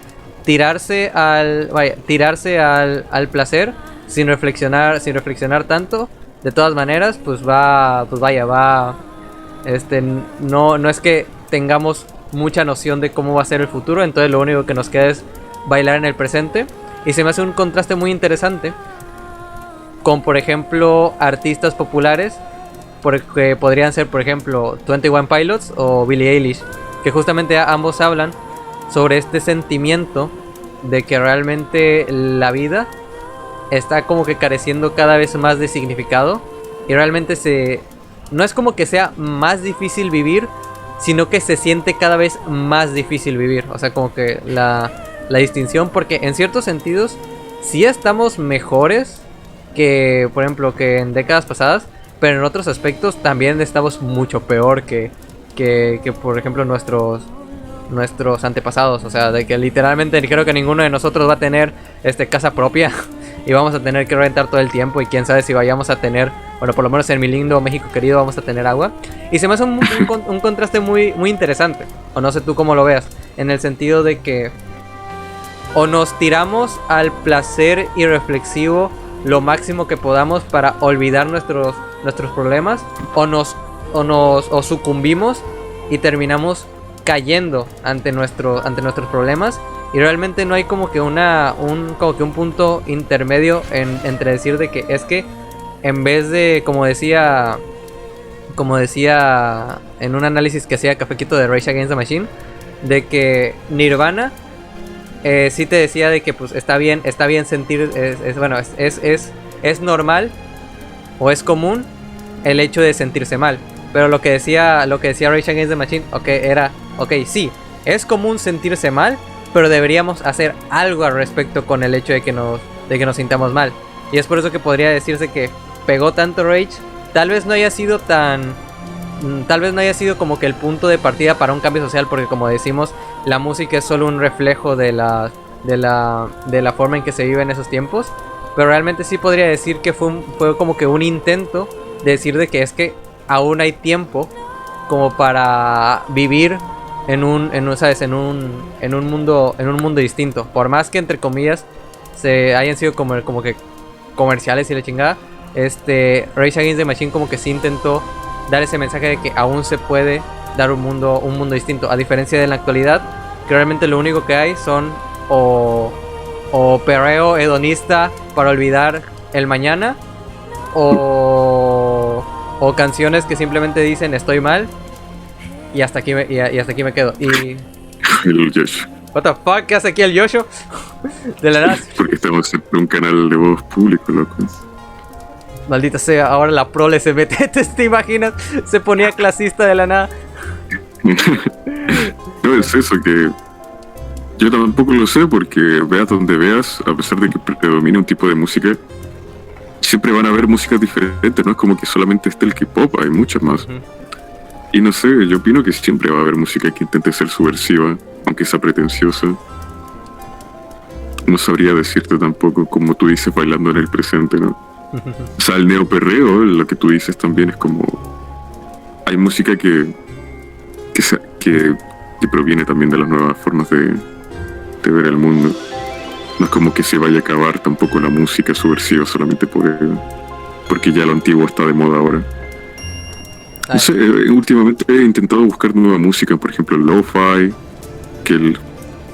tirarse al placer sin reflexionar tanto. De todas maneras, pues no es que tengamos mucha noción de cómo va a ser el futuro, entonces lo único que nos queda es bailar en el presente. Y se me hace un contraste muy interesante con, por ejemplo, artistas populares porque podrían ser, por ejemplo, 21 Pilots o Billie Eilish, que justamente ambos hablan sobre este sentimiento de que realmente la vida está como que careciendo cada vez más de significado y realmente no es como que sea más difícil vivir, sino que se siente cada vez más difícil vivir. O sea, como que la distinción, porque en ciertos sentidos sí estamos mejores que, por ejemplo, que en décadas pasadas, pero en otros aspectos también estamos mucho peor que por ejemplo, nuestros antepasados. O sea, de que literalmente creo que ninguno de nosotros va a tener casa propia y vamos a tener que rentar todo el tiempo, y quién sabe si vayamos a tener, bueno, por lo menos en mi lindo México querido vamos a tener agua. Y se me hace un contraste muy, muy interesante, o no sé tú cómo lo veas, en el sentido de que o nos tiramos al placer irreflexivo lo máximo que podamos para olvidar nuestros problemas, o sucumbimos y terminamos cayendo ante nuestros problemas, y realmente no hay como que un punto intermedio entre decir de que es que en vez de, como decía en un análisis que hacía Cafequito de Rage Against the Machine, de que Nirvana sí te decía de que pues está bien sentir, es normal o es común el hecho de sentirse mal. Pero lo que decía Rage Against the Machine, sí, es común sentirse mal, pero deberíamos hacer algo al respecto con el hecho de que nos sintamos mal. Y es por eso que podría decirse que pegó tanto Rage. Tal vez no haya sido como que el punto de partida para un cambio social, porque como decimos, la música es solo un reflejo de la forma en que se vive en esos tiempos. Pero realmente sí podría decir que fue como que un intento de decir de que es que aún hay tiempo como para vivir en un mundo distinto. Por más que entre comillas se hayan sido como que comerciales y la chingada, Rage Against the Machine como que sí intentó dar ese mensaje de que aún se puede dar un mundo distinto, a diferencia de la actualidad, que realmente lo único que hay son o perreo hedonista para olvidar el mañana, o canciones que simplemente dicen estoy mal y hasta aquí me quedo. Y El Yosh. what the fuck, ¿qué hace aquí el Yosho? De la nada. Porque estamos en un canal de voz público, loco. Maldita sea, ahora la prole se mete. ¿Te imaginas? Se ponía clasista de la nada. No es eso, que yo tampoco lo sé, porque veas donde veas, a pesar de que predomine un tipo de música, siempre van a haber músicas diferentes, no es como que solamente esté el K-pop, hay muchas más. Y no sé, yo opino que siempre va a haber música que intente ser subversiva, aunque sea pretenciosa. No sabría decirte tampoco, como tú dices, bailando en el presente, ¿no? O sea, el neoperreo, lo que tú dices también es como... Hay música que proviene también de las nuevas formas de ver el mundo. No es como que se vaya a acabar tampoco la música subversiva solamente porque ya lo antiguo está de moda ahora. No sé, últimamente he intentado buscar nueva música, por ejemplo el lo-fi, que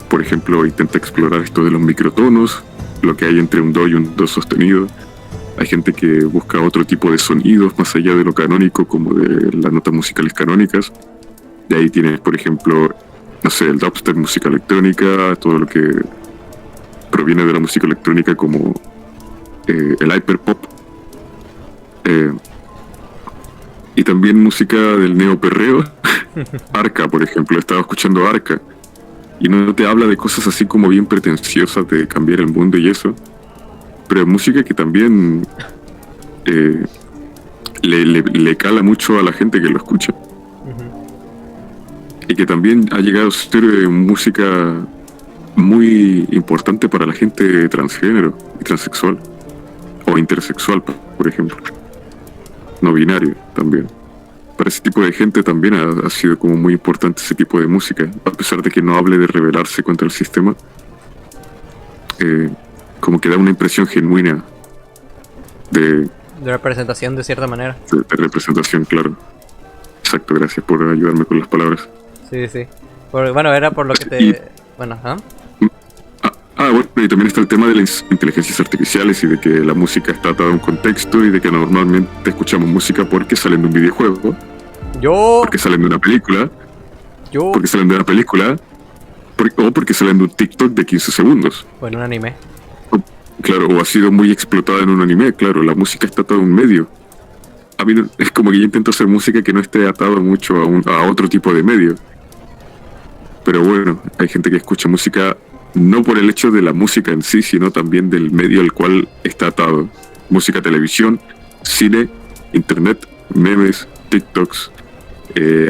por ejemplo intenta explorar esto de los microtonos, lo que hay entre un do y un do sostenido. Hay gente que busca otro tipo de sonidos más allá de lo canónico, como de las notas musicales canónicas. De ahí tienes, por ejemplo, no sé, el dubstep, música electrónica, todo lo que proviene de la música electrónica, como el hyperpop. Y también música del neoperreo. Arca, por ejemplo, estaba escuchando Arca. Y no te habla de cosas así como bien pretenciosas de cambiar el mundo y eso. Pero es música que también le cala mucho a la gente que lo escucha. Y que también ha llegado a ser música muy importante para la gente transgénero y transexual. O intersexual, por ejemplo. No binario también. Para ese tipo de gente también ha sido como muy importante ese tipo de música. A pesar de que no hable de rebelarse contra el sistema. Como que da una impresión genuina de representación de cierta manera. De representación, claro. Exacto, gracias por ayudarme con las palabras. Sí. Bueno, era por lo que te... Bueno, Bueno, y también está el tema de las inteligencias artificiales y de que la música está atada a un contexto y de que normalmente escuchamos música porque salen de un videojuego, porque salen de una película, porque salen de una película, o porque salen de un TikTok de 15 segundos. O en un anime. Claro, o ha sido muy explotada en un anime, claro, la música está atada a un medio. A mí es como que yo intento hacer música que no esté atado mucho a otro tipo de medio. Pero bueno, hay gente que escucha música no por el hecho de la música en sí, sino también del medio al cual está atado. Música, televisión, cine, internet, memes, TikToks,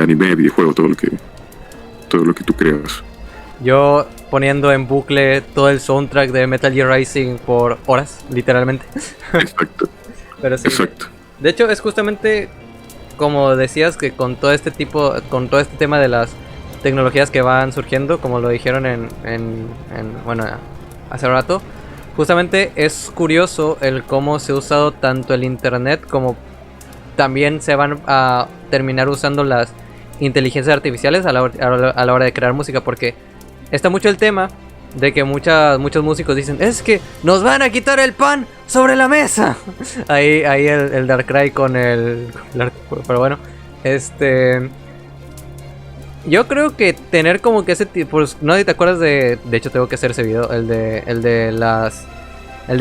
anime, videojuego, todo lo que tú creas. Yo poniendo en bucle todo el soundtrack de Metal Gear Rising por horas, literalmente. Exacto. Pero sí, exacto. De hecho, es justamente como decías que con todo este tema de las tecnologías que van surgiendo, como lo dijeron bueno, hace rato, justamente es curioso el cómo se ha usado tanto el internet como también se van a terminar usando las inteligencias artificiales a la hora de crear música, porque está mucho el tema de que muchos músicos dicen, es que nos van a quitar el pan sobre la mesa. Ahí el Darkrai con pero bueno, yo creo que tener como que ese tipo, pues, no sé si te acuerdas de hecho tengo que hacer ese video, el de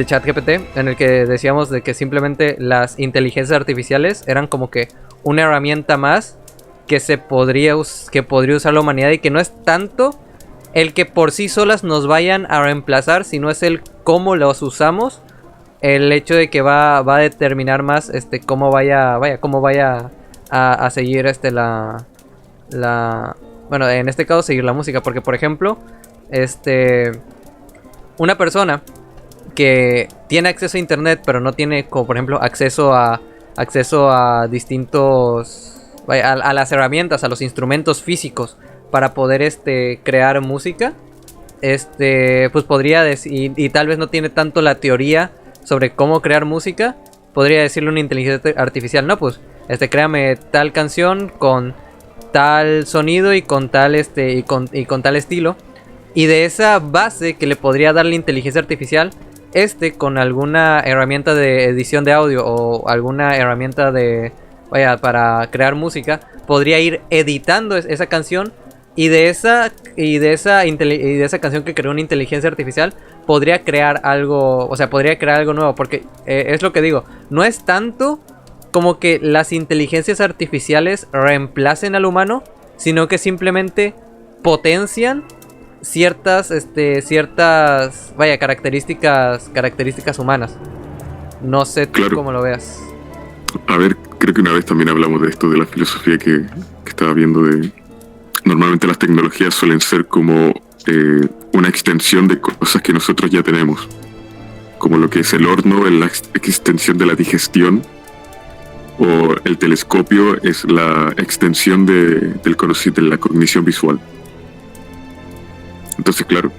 ChatGPT, en el que decíamos de que simplemente las inteligencias artificiales eran como que una herramienta más que podría usar la humanidad, y que no es tanto el que por sí solas nos vayan a reemplazar, sino es el cómo los usamos, el hecho de que va a determinar más cómo vaya a seguir bueno, en este caso seguir la música, porque por ejemplo, una persona que tiene acceso a internet pero no tiene, como por ejemplo, acceso a distintos, a las herramientas, a los instrumentos físicos para poder crear música, pues podría decir, y tal vez no tiene tanto la teoría sobre cómo crear música, podría decirle a una inteligencia artificial, no, pues créame tal canción con tal sonido y con tal y con tal estilo, y de esa base que le podría dar la inteligencia artificial, con alguna herramienta de edición de audio o alguna herramienta para crear música, podría ir editando esa canción, y de esa canción que creó una inteligencia artificial podría crear algo, o sea, podría crear algo nuevo, porque es lo que digo, no es tanto como que las inteligencias artificiales reemplacen al humano, sino que simplemente potencian ciertas características humanas. No sé tú cómo lo veas. A ver, creo que una vez también hablamos de esto, de la filosofía que estaba viendo de... Normalmente las tecnologías suelen ser como una extensión de cosas que nosotros ya tenemos. Como lo que es el horno, es la extensión de la digestión, o el telescopio es la extensión de la cognición visual. Entonces, claro,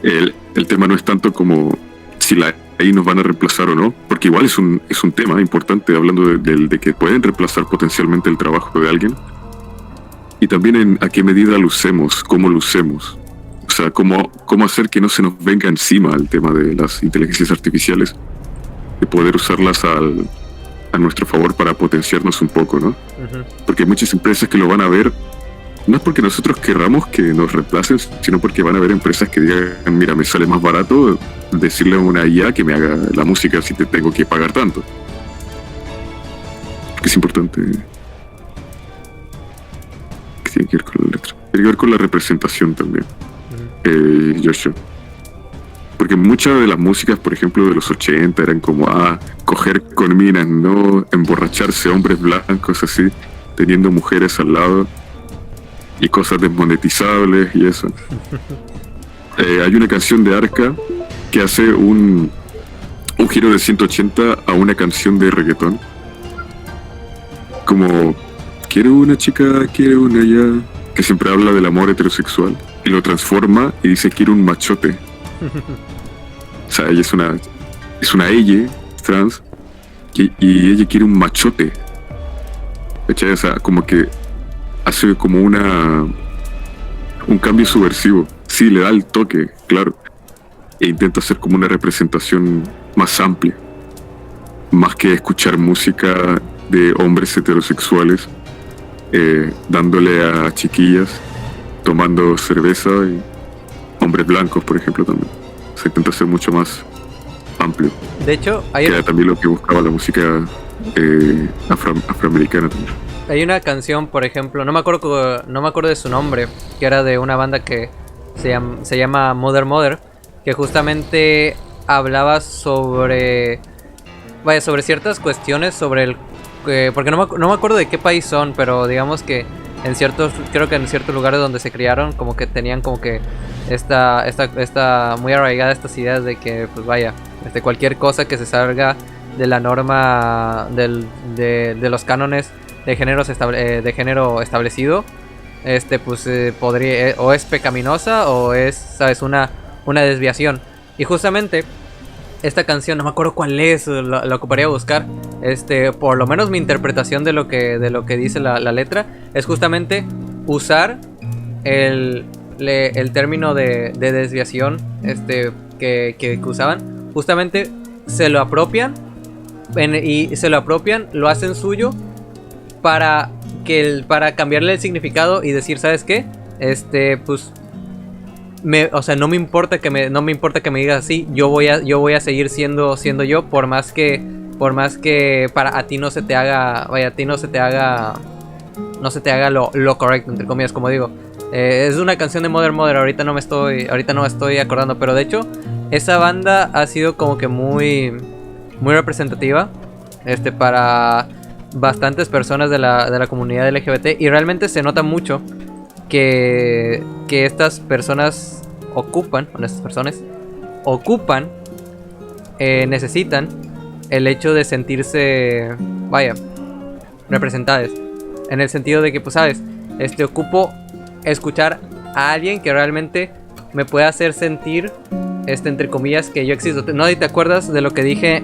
el tema no es tanto como si ahí nos van a reemplazar o no, porque igual es un tema importante, hablando de que pueden reemplazar potencialmente el trabajo de alguien, y también a qué medida lo usemos, cómo lo usemos. O sea, cómo hacer que no se nos venga encima el tema de las inteligencias artificiales, de poder usarlas a nuestro favor para potenciarnos un poco, ¿no? Uh-huh. Porque hay muchas empresas que lo van a ver, no es porque nosotros querramos que nos reemplacen, sino porque van a haber empresas que digan, mira, me sale más barato decirle a una IA que me haga la música si te tengo que pagar tanto. Porque es importante. Que tiene que ver con la letra. Tiene que ver con la representación también. Uh-huh. Joshua. Porque muchas de las músicas, por ejemplo, de los 80 eran como, coger con minas, no emborracharse, hombres blancos así, teniendo mujeres al lado, y cosas desmonetizables y eso. Hay una canción de Arca que hace un giro de 180 a una canción de reggaetón. Como, quiero una chica, quiero una ya, que siempre habla del amor heterosexual, y lo transforma y dice, quiero un machote. O sea, ella es una ella trans, y ella quiere un machote. ¿Cachai? O sea, como que hace como un cambio subversivo. Sí, le da el toque, claro. e intenta hacer como una representación más amplia, más que escuchar música de hombres heterosexuales dándole a chiquillas, tomando cerveza, y hombres blancos, por ejemplo, también. Se intenta hacer mucho más amplio. De hecho, Que era también lo que buscaba la música afroamericana también. hay una canción, por ejemplo, no me acuerdo de su nombre, que era de una banda que se llama Mother Mother, que justamente hablaba sobre ciertas cuestiones sobre el porque no me acuerdo de qué país son, pero digamos que creo que en ciertos lugares donde se criaron, como que tenían como que esta muy arraigada estas ideas de que, pues vaya, cualquier cosa que se salga de la norma de los cánones de género establecido, pues podría o es pecaminosa o es, sabes, una desviación. Y justamente esta canción, no me acuerdo cuál es, la ocuparía a buscar. Por lo menos mi interpretación de lo que dice la letra es justamente usar el término de desviación que usaban. Justamente se lo apropian lo hacen suyo para cambiarle el significado y decir, ¿sabes qué? Pues no me importa que me digas así, yo voy a seguir siendo yo, por más que para a ti no se te haga, lo correcto, entre comillas, como digo. Es una canción de Mother Mother, ahorita no me estoy acordando, pero de hecho esa banda ha sido como que muy representativa para bastantes personas de la comunidad LGBT, y realmente se nota mucho que estas personas necesitan el hecho de sentirse, representadas, en el sentido de que, pues sabes, ocupo escuchar a alguien que realmente me pueda hacer sentir, entre comillas, que yo existo. ¿No te acuerdas de lo que dije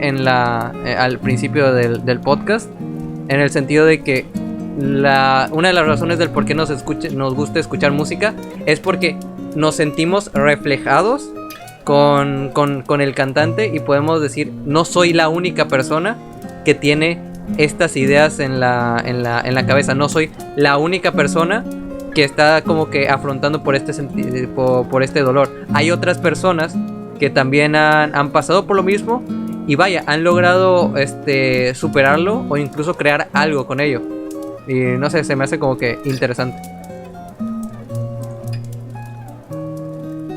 al principio del podcast? En el sentido de que una de las razones del por qué nos gusta escuchar música es porque nos sentimos reflejados con el cantante y podemos decir, no soy la única persona que tiene estas ideas en la cabeza, no soy la única persona que está como que afrontando por este dolor. Hay otras personas que también han pasado por lo mismo y han logrado superarlo o incluso crear algo con ello. Y no sé, se me hace como que interesante.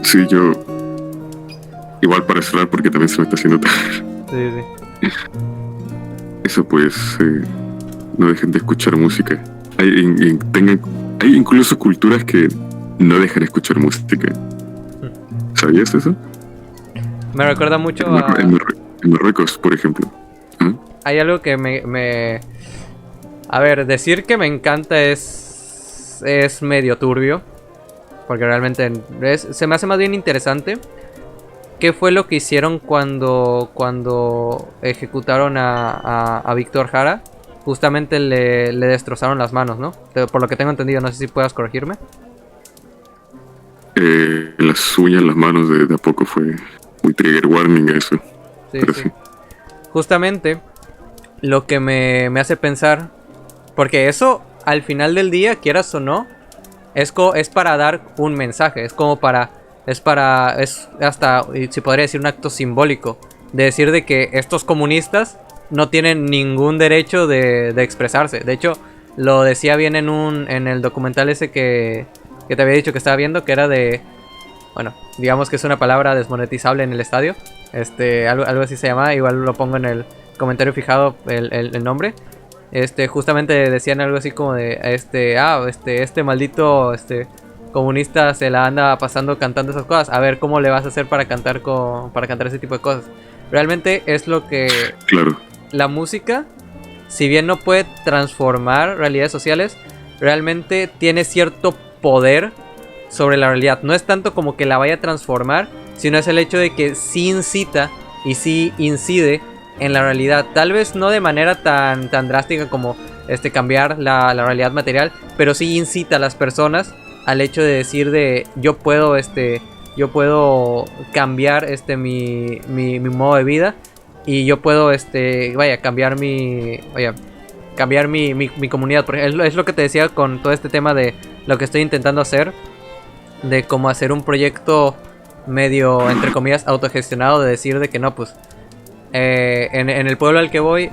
Sí, yo igual para cerrar, porque también se me está haciendo tarde. Sí. Eso pues, no dejen de escuchar música. Hay incluso culturas que no dejan de escuchar música. ¿Sabías eso? Me recuerda mucho en Marruecos, por ejemplo. ¿Ah? Hay algo que a ver, decir que me encanta es medio turbio, porque realmente se me hace más bien interesante. ¿Qué fue lo que hicieron cuando ejecutaron a Víctor Jara? Justamente le destrozaron las manos, ¿no? Por lo que tengo entendido, no sé si puedas corregirme. Las uñas, las manos, de a poco fue muy trigger warning eso. Sí. Justamente lo que me hace pensar, porque eso al final del día, quieras o no, es para dar un mensaje, es hasta, se podría decir, un acto simbólico de decir de que estos comunistas no tienen ningún derecho de expresarse. De hecho, lo decía bien en el documental ese que te había dicho que estaba viendo, que era de, bueno, digamos que es una palabra desmonetizable en el estadio, algo así se llama, igual lo pongo en el comentario fijado el nombre. Justamente decían algo así como de este maldito comunista se la anda pasando cantando esas cosas, a ver cómo le vas a hacer para cantar ese tipo de cosas. Realmente es lo que, claro, la música, si bien no puede transformar realidades sociales, realmente tiene cierto poder sobre la realidad. No es tanto como que la vaya a transformar, sino es el hecho de que sí incita y sí incide en la realidad. Tal vez no de manera tan drástica como cambiar la realidad material, pero sí incita a las personas al hecho de decir de yo puedo yo puedo cambiar mi modo de vida y yo puedo cambiar mi comunidad. Porque es lo que te decía con todo este tema de lo que estoy intentando hacer, de cómo hacer un proyecto medio, entre comillas, autogestionado, de decir de que no, pues en el pueblo al que voy,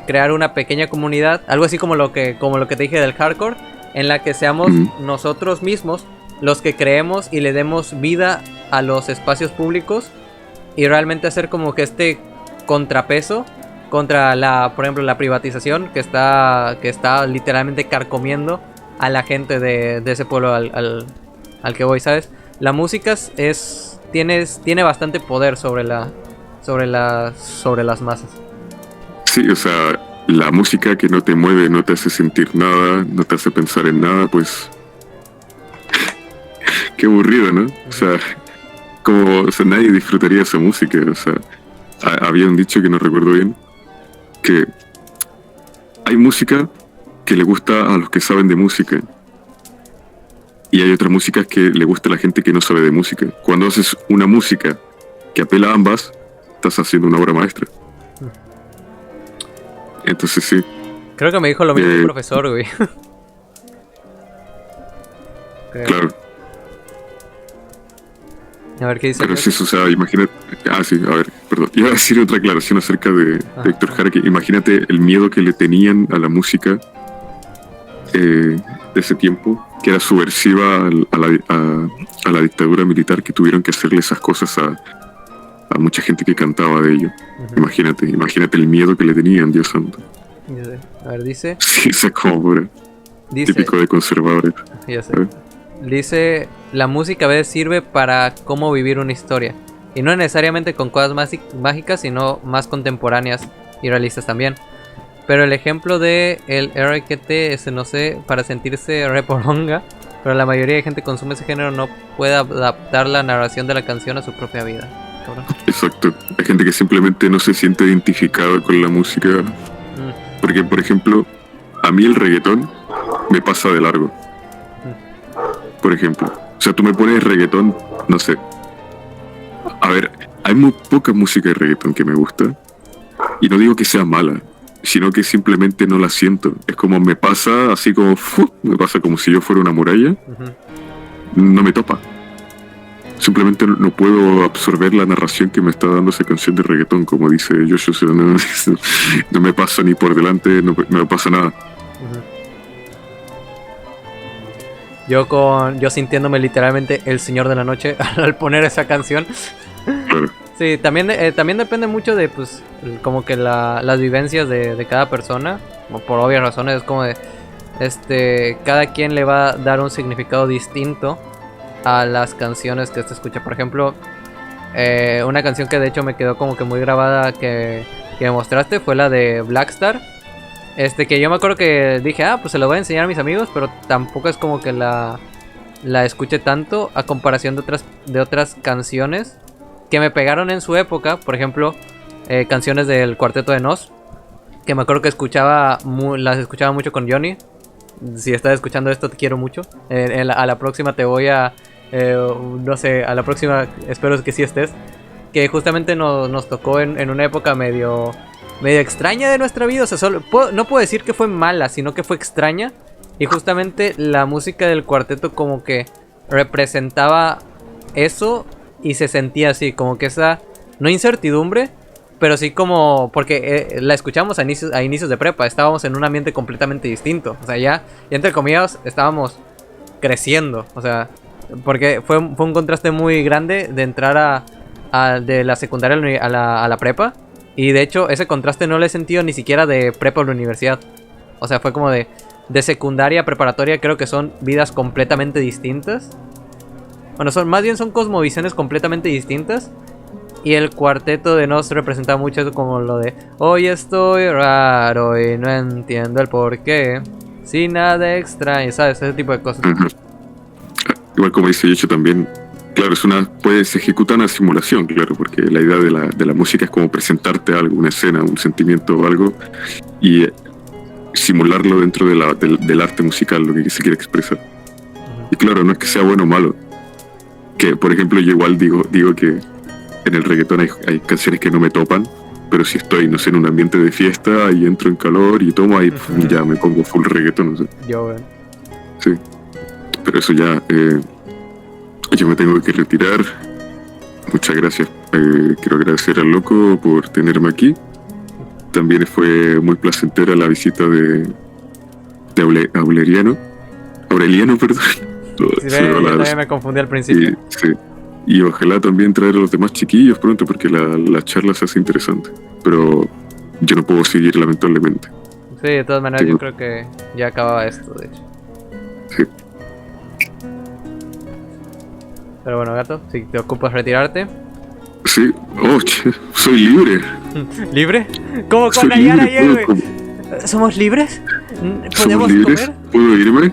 crear una pequeña comunidad, algo así como lo que te dije del hardcore, en la que seamos nosotros mismos los que creemos y le demos vida a los espacios públicos, y realmente hacer como que este contrapeso contra por ejemplo, la privatización que está literalmente carcomiendo a la gente de ese pueblo al que voy, ¿sabes? La música tiene bastante poder sobre las masas. Sí, o sea, la música que no te mueve, no te hace sentir nada, no te hace pensar en nada, pues qué aburrido, ¿no? O sea, nadie disfrutaría esa música. O sea, había un dicho que no recuerdo bien, que hay música que le gusta a los que saben de música, y hay otra música que le gusta a la gente que no sabe de música. Cuando haces una música que apela a ambas, estás haciendo una obra maestra. Entonces sí. Creo que me dijo lo mismo el profesor, güey. Claro. A ver, ¿qué dice? Pero sí, o sea, imagínate... sí, a ver, perdón. Iba a decir otra aclaración acerca de Héctor Jara, que imagínate el miedo que le tenían a la música de ese tiempo, que era subversiva a la dictadura militar, que tuvieron que hacerle esas cosas a mucha gente que cantaba de ello. Imagínate el miedo que le tenían, Dios santo. A ver, dice... Sí, eso es como pura. Típico de conservadores. Ya sé. Dice, la música a veces sirve para cómo vivir una historia, y no necesariamente con cosas mágicas, sino más contemporáneas y realistas también. Pero el ejemplo de el RQT, no sé, para sentirse reporonga, pero la mayoría de gente consume ese género, no puede adaptar la narración de la canción a su propia vida. Cabrón. Exacto. Hay gente que simplemente no se siente identificada con la música. Porque, por ejemplo, a mí el reggaetón me pasa de largo. Por ejemplo, o sea, tú me pones reggaetón, no sé. A ver, hay muy poca música de reggaetón que me gusta, y no digo que sea mala, sino que simplemente no la siento. Es como me pasa, así como me pasa como si yo fuera una muralla. No me topa. Simplemente no puedo absorber la narración que me está dando esa canción de reggaetón, como dice Joshua. O sea, no me pasa ni por delante, no me pasa nada. Yo sintiéndome literalmente el señor de la noche al poner esa canción. Claro. Sí, también depende mucho de, pues, como que las vivencias de cada persona. Por obvias razones, es como de, cada quien le va a dar un significado distinto a las canciones que escucha. Por ejemplo, una canción que de hecho me quedó como que muy grabada que me mostraste fue la de Blackstar. Que yo me acuerdo que dije, pues se lo voy a enseñar a mis amigos, pero tampoco es como que la escuché tanto a comparación de otras canciones que me pegaron en su época. Por ejemplo, canciones del Cuarteto de Nos, que me acuerdo que las escuchaba mucho con Johnny. Si estás escuchando esto, te quiero mucho. A la próxima te voy a... no sé, a la próxima espero que sí estés. Que justamente nos tocó en una época medio extraña de nuestra vida. O sea, no puedo decir que fue mala, sino que fue extraña. Y justamente la música del cuarteto como que representaba eso, y se sentía así, como que esa, no incertidumbre, pero sí como, porque la escuchamos a inicios de prepa, estábamos en un ambiente completamente distinto. O sea, ya entre comillas estábamos creciendo. O sea, porque fue un contraste muy grande de entrar de la secundaria a la prepa. Y de hecho ese contraste no lo he sentido ni siquiera de prepa a la universidad. O sea, fue como de secundaria a preparatoria. Creo que son vidas completamente distintas. Bueno, más bien son cosmovisiones completamente distintas. Y el Cuarteto de Nos representaba mucho eso, como lo de hoy estoy raro y no entiendo el porqué, sin nada extraño, ¿sabes? Ese tipo de cosas. Igual como dice Yocho también, claro, se ejecuta una simulación, claro, porque la idea de la música es como presentarte algo, una escena, un sentimiento o algo, y simularlo dentro del arte musical, lo que se quiere expresar. Y claro, no es que sea bueno o malo, Que, por ejemplo, yo igual digo que en el reggaetón hay canciones que no me topan, pero si estoy, no sé, en un ambiente de fiesta y entro en calor y tomo ahí, ya me pongo full reggaetón, no sé. Yo, weón. Sí. Pero eso ya, yo me tengo que retirar. Muchas gracias. Quiero agradecer al loco por tenerme aquí. También fue muy placentera la visita de Aureliano, perdón. Sí, yo también me confundí al principio. Sí. Y ojalá también traer a los demás chiquillos pronto, porque la charla se hace interesante. Pero yo no puedo seguir, lamentablemente. Sí, de todas maneras, yo creo que ya acababa esto, de hecho. Sí. Pero bueno, gato, si te ocupas retirarte. Sí. Oh, soy libre. ¿Libre? ¿Cómo Soy con Nayara libre, ayer, güey? ¿Somos libres? ¿Podemos ¿Somos libres? comer? ¿Puedo irme?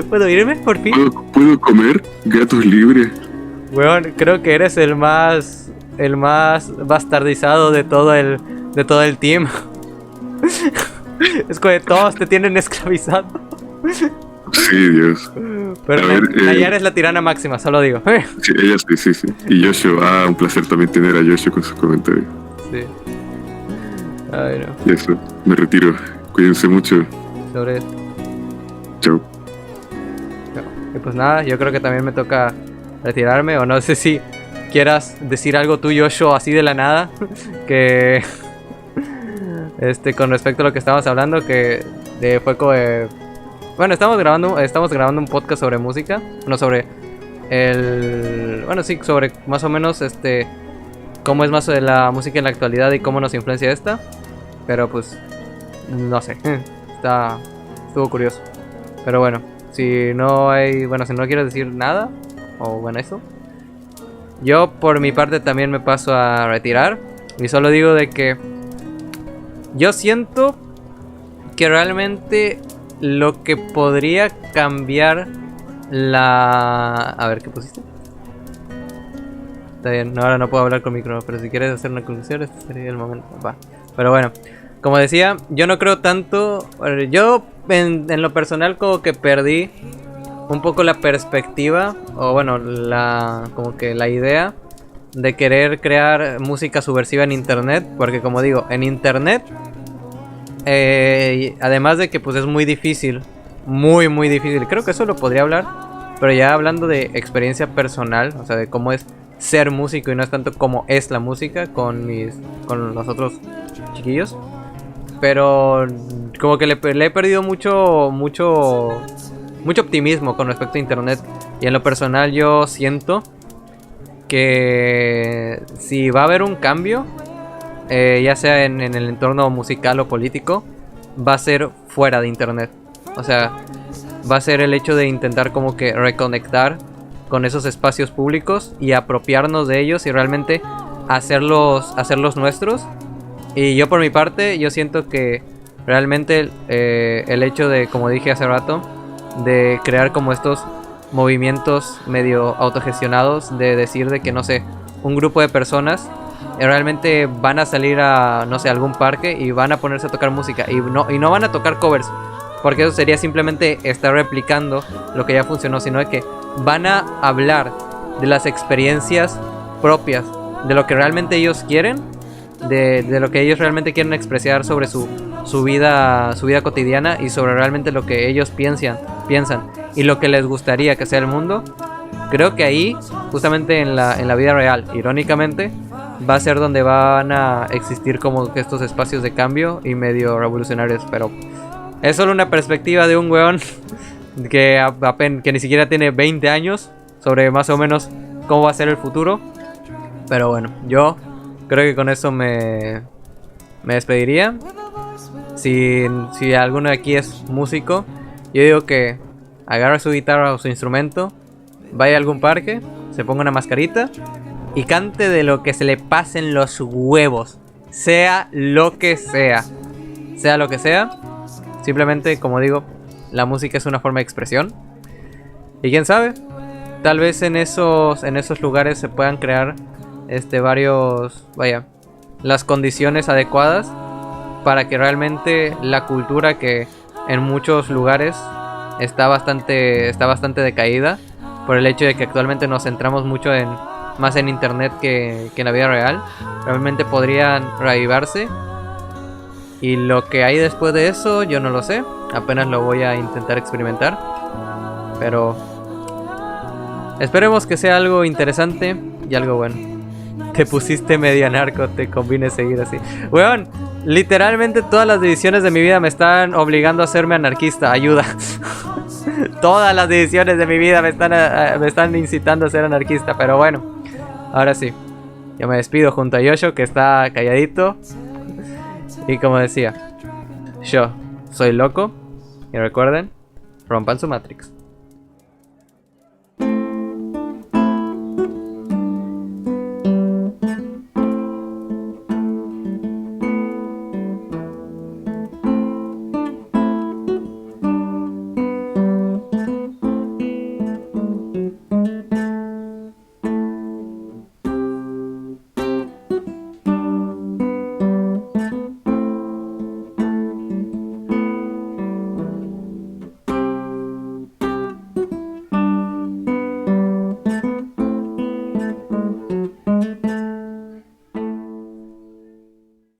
¿Puedo irme, por fin? ¿Puedo comer? Gatos libres. Weón, creo que eres el más bastardizado de todo el team. Es que todos te tienen esclavizado. Sí, Dios. Pero A ver, Nayara es la tirana máxima, solo digo. Sí, ella sí. Y Joshua, un placer también tener a Joshua con sus comentarios. Sí. Ay, no. Y eso, me retiro. Cuídense mucho. Sobre eso. Chao. Y pues nada, yo creo que también me toca retirarme. O no sé si quieras decir algo tú, Joshua, así de la nada. Que... con respecto a lo que estábamos hablando, que fue como... Bueno, estamos grabando un podcast sobre música. No sobre sobre más o menos cómo es más de la música en la actualidad y cómo nos influencia esta. Pero pues no sé. Estuvo curioso. Pero bueno, si no quieres decir nada, o bueno, eso. Yo por mi parte también me paso a retirar. Y solo digo de que yo siento que realmente lo que podría cambiar a ver, ¿qué pusiste? Está bien, ahora no puedo hablar con micrófono, pero si quieres hacer una conclusión, este sería el momento. Va. Pero bueno, como decía, yo no creo tanto... Yo en lo personal como que perdí un poco la perspectiva, o bueno, como que la idea de querer crear música subversiva en internet, porque como digo, en internet, además de que pues es muy difícil, muy difícil, creo que eso lo podría hablar, pero ya hablando de experiencia personal, o sea, de cómo es ser músico y no es tanto como es la música con los otros chiquillos, pero como que le he perdido mucho optimismo con respecto a internet. Y en lo personal yo siento que si va a haber un cambio, ya sea en el entorno musical o político, va a ser fuera de internet. O sea, va a ser el hecho de intentar como que reconectar con esos espacios públicos y apropiarnos de ellos y realmente hacerlos nuestros. Y yo por mi parte, yo siento que realmente el hecho de, como dije hace rato, de crear como estos movimientos medio autogestionados, de decir de que, no sé, un grupo de personas realmente van a salir a, no sé, algún parque y van a ponerse a tocar música y no van a tocar covers, porque eso sería simplemente estar replicando lo que ya funcionó, sino de que van a hablar de las experiencias propias, de lo que realmente ellos quieren, de lo que ellos realmente quieren expresar sobre su vida cotidiana y sobre realmente lo que ellos piensan y lo que les gustaría que sea el mundo. Creo que ahí, justamente en la vida real, irónicamente, va a ser donde van a existir como que estos espacios de cambio y medio revolucionarios. Pero es solo una perspectiva de un weón que ni siquiera tiene 20 años sobre más o menos cómo va a ser el futuro. Pero bueno, yo creo que con eso me despediría. Si alguno de aquí es músico, yo digo que agarre su guitarra o su instrumento, vaya a algún parque, se ponga una mascarita y cante de lo que se le pasen los huevos, sea lo que sea. Simplemente, como digo, la música es una forma de expresión. Y quién sabe, tal vez en esos lugares se puedan crear las condiciones adecuadas para que realmente la cultura, que en muchos lugares está bastante decaída, por el hecho de que actualmente nos centramos mucho más en internet que en la vida real. Realmente podrían reavivarse. Y lo que hay después de eso, yo no lo sé. Apenas lo voy a intentar experimentar. Pero esperemos que sea algo interesante y algo bueno. Te pusiste medio narco, te conviene seguir así. Weón, literalmente todas las decisiones de mi vida me están obligando a hacerme anarquista. Ayuda. Todas las decisiones de mi vida me están incitando a ser anarquista. Pero bueno, ahora sí. Yo me despido junto a Yosho, que está calladito. Y como decía, yo soy loco. Y recuerden, rompan su Matrix.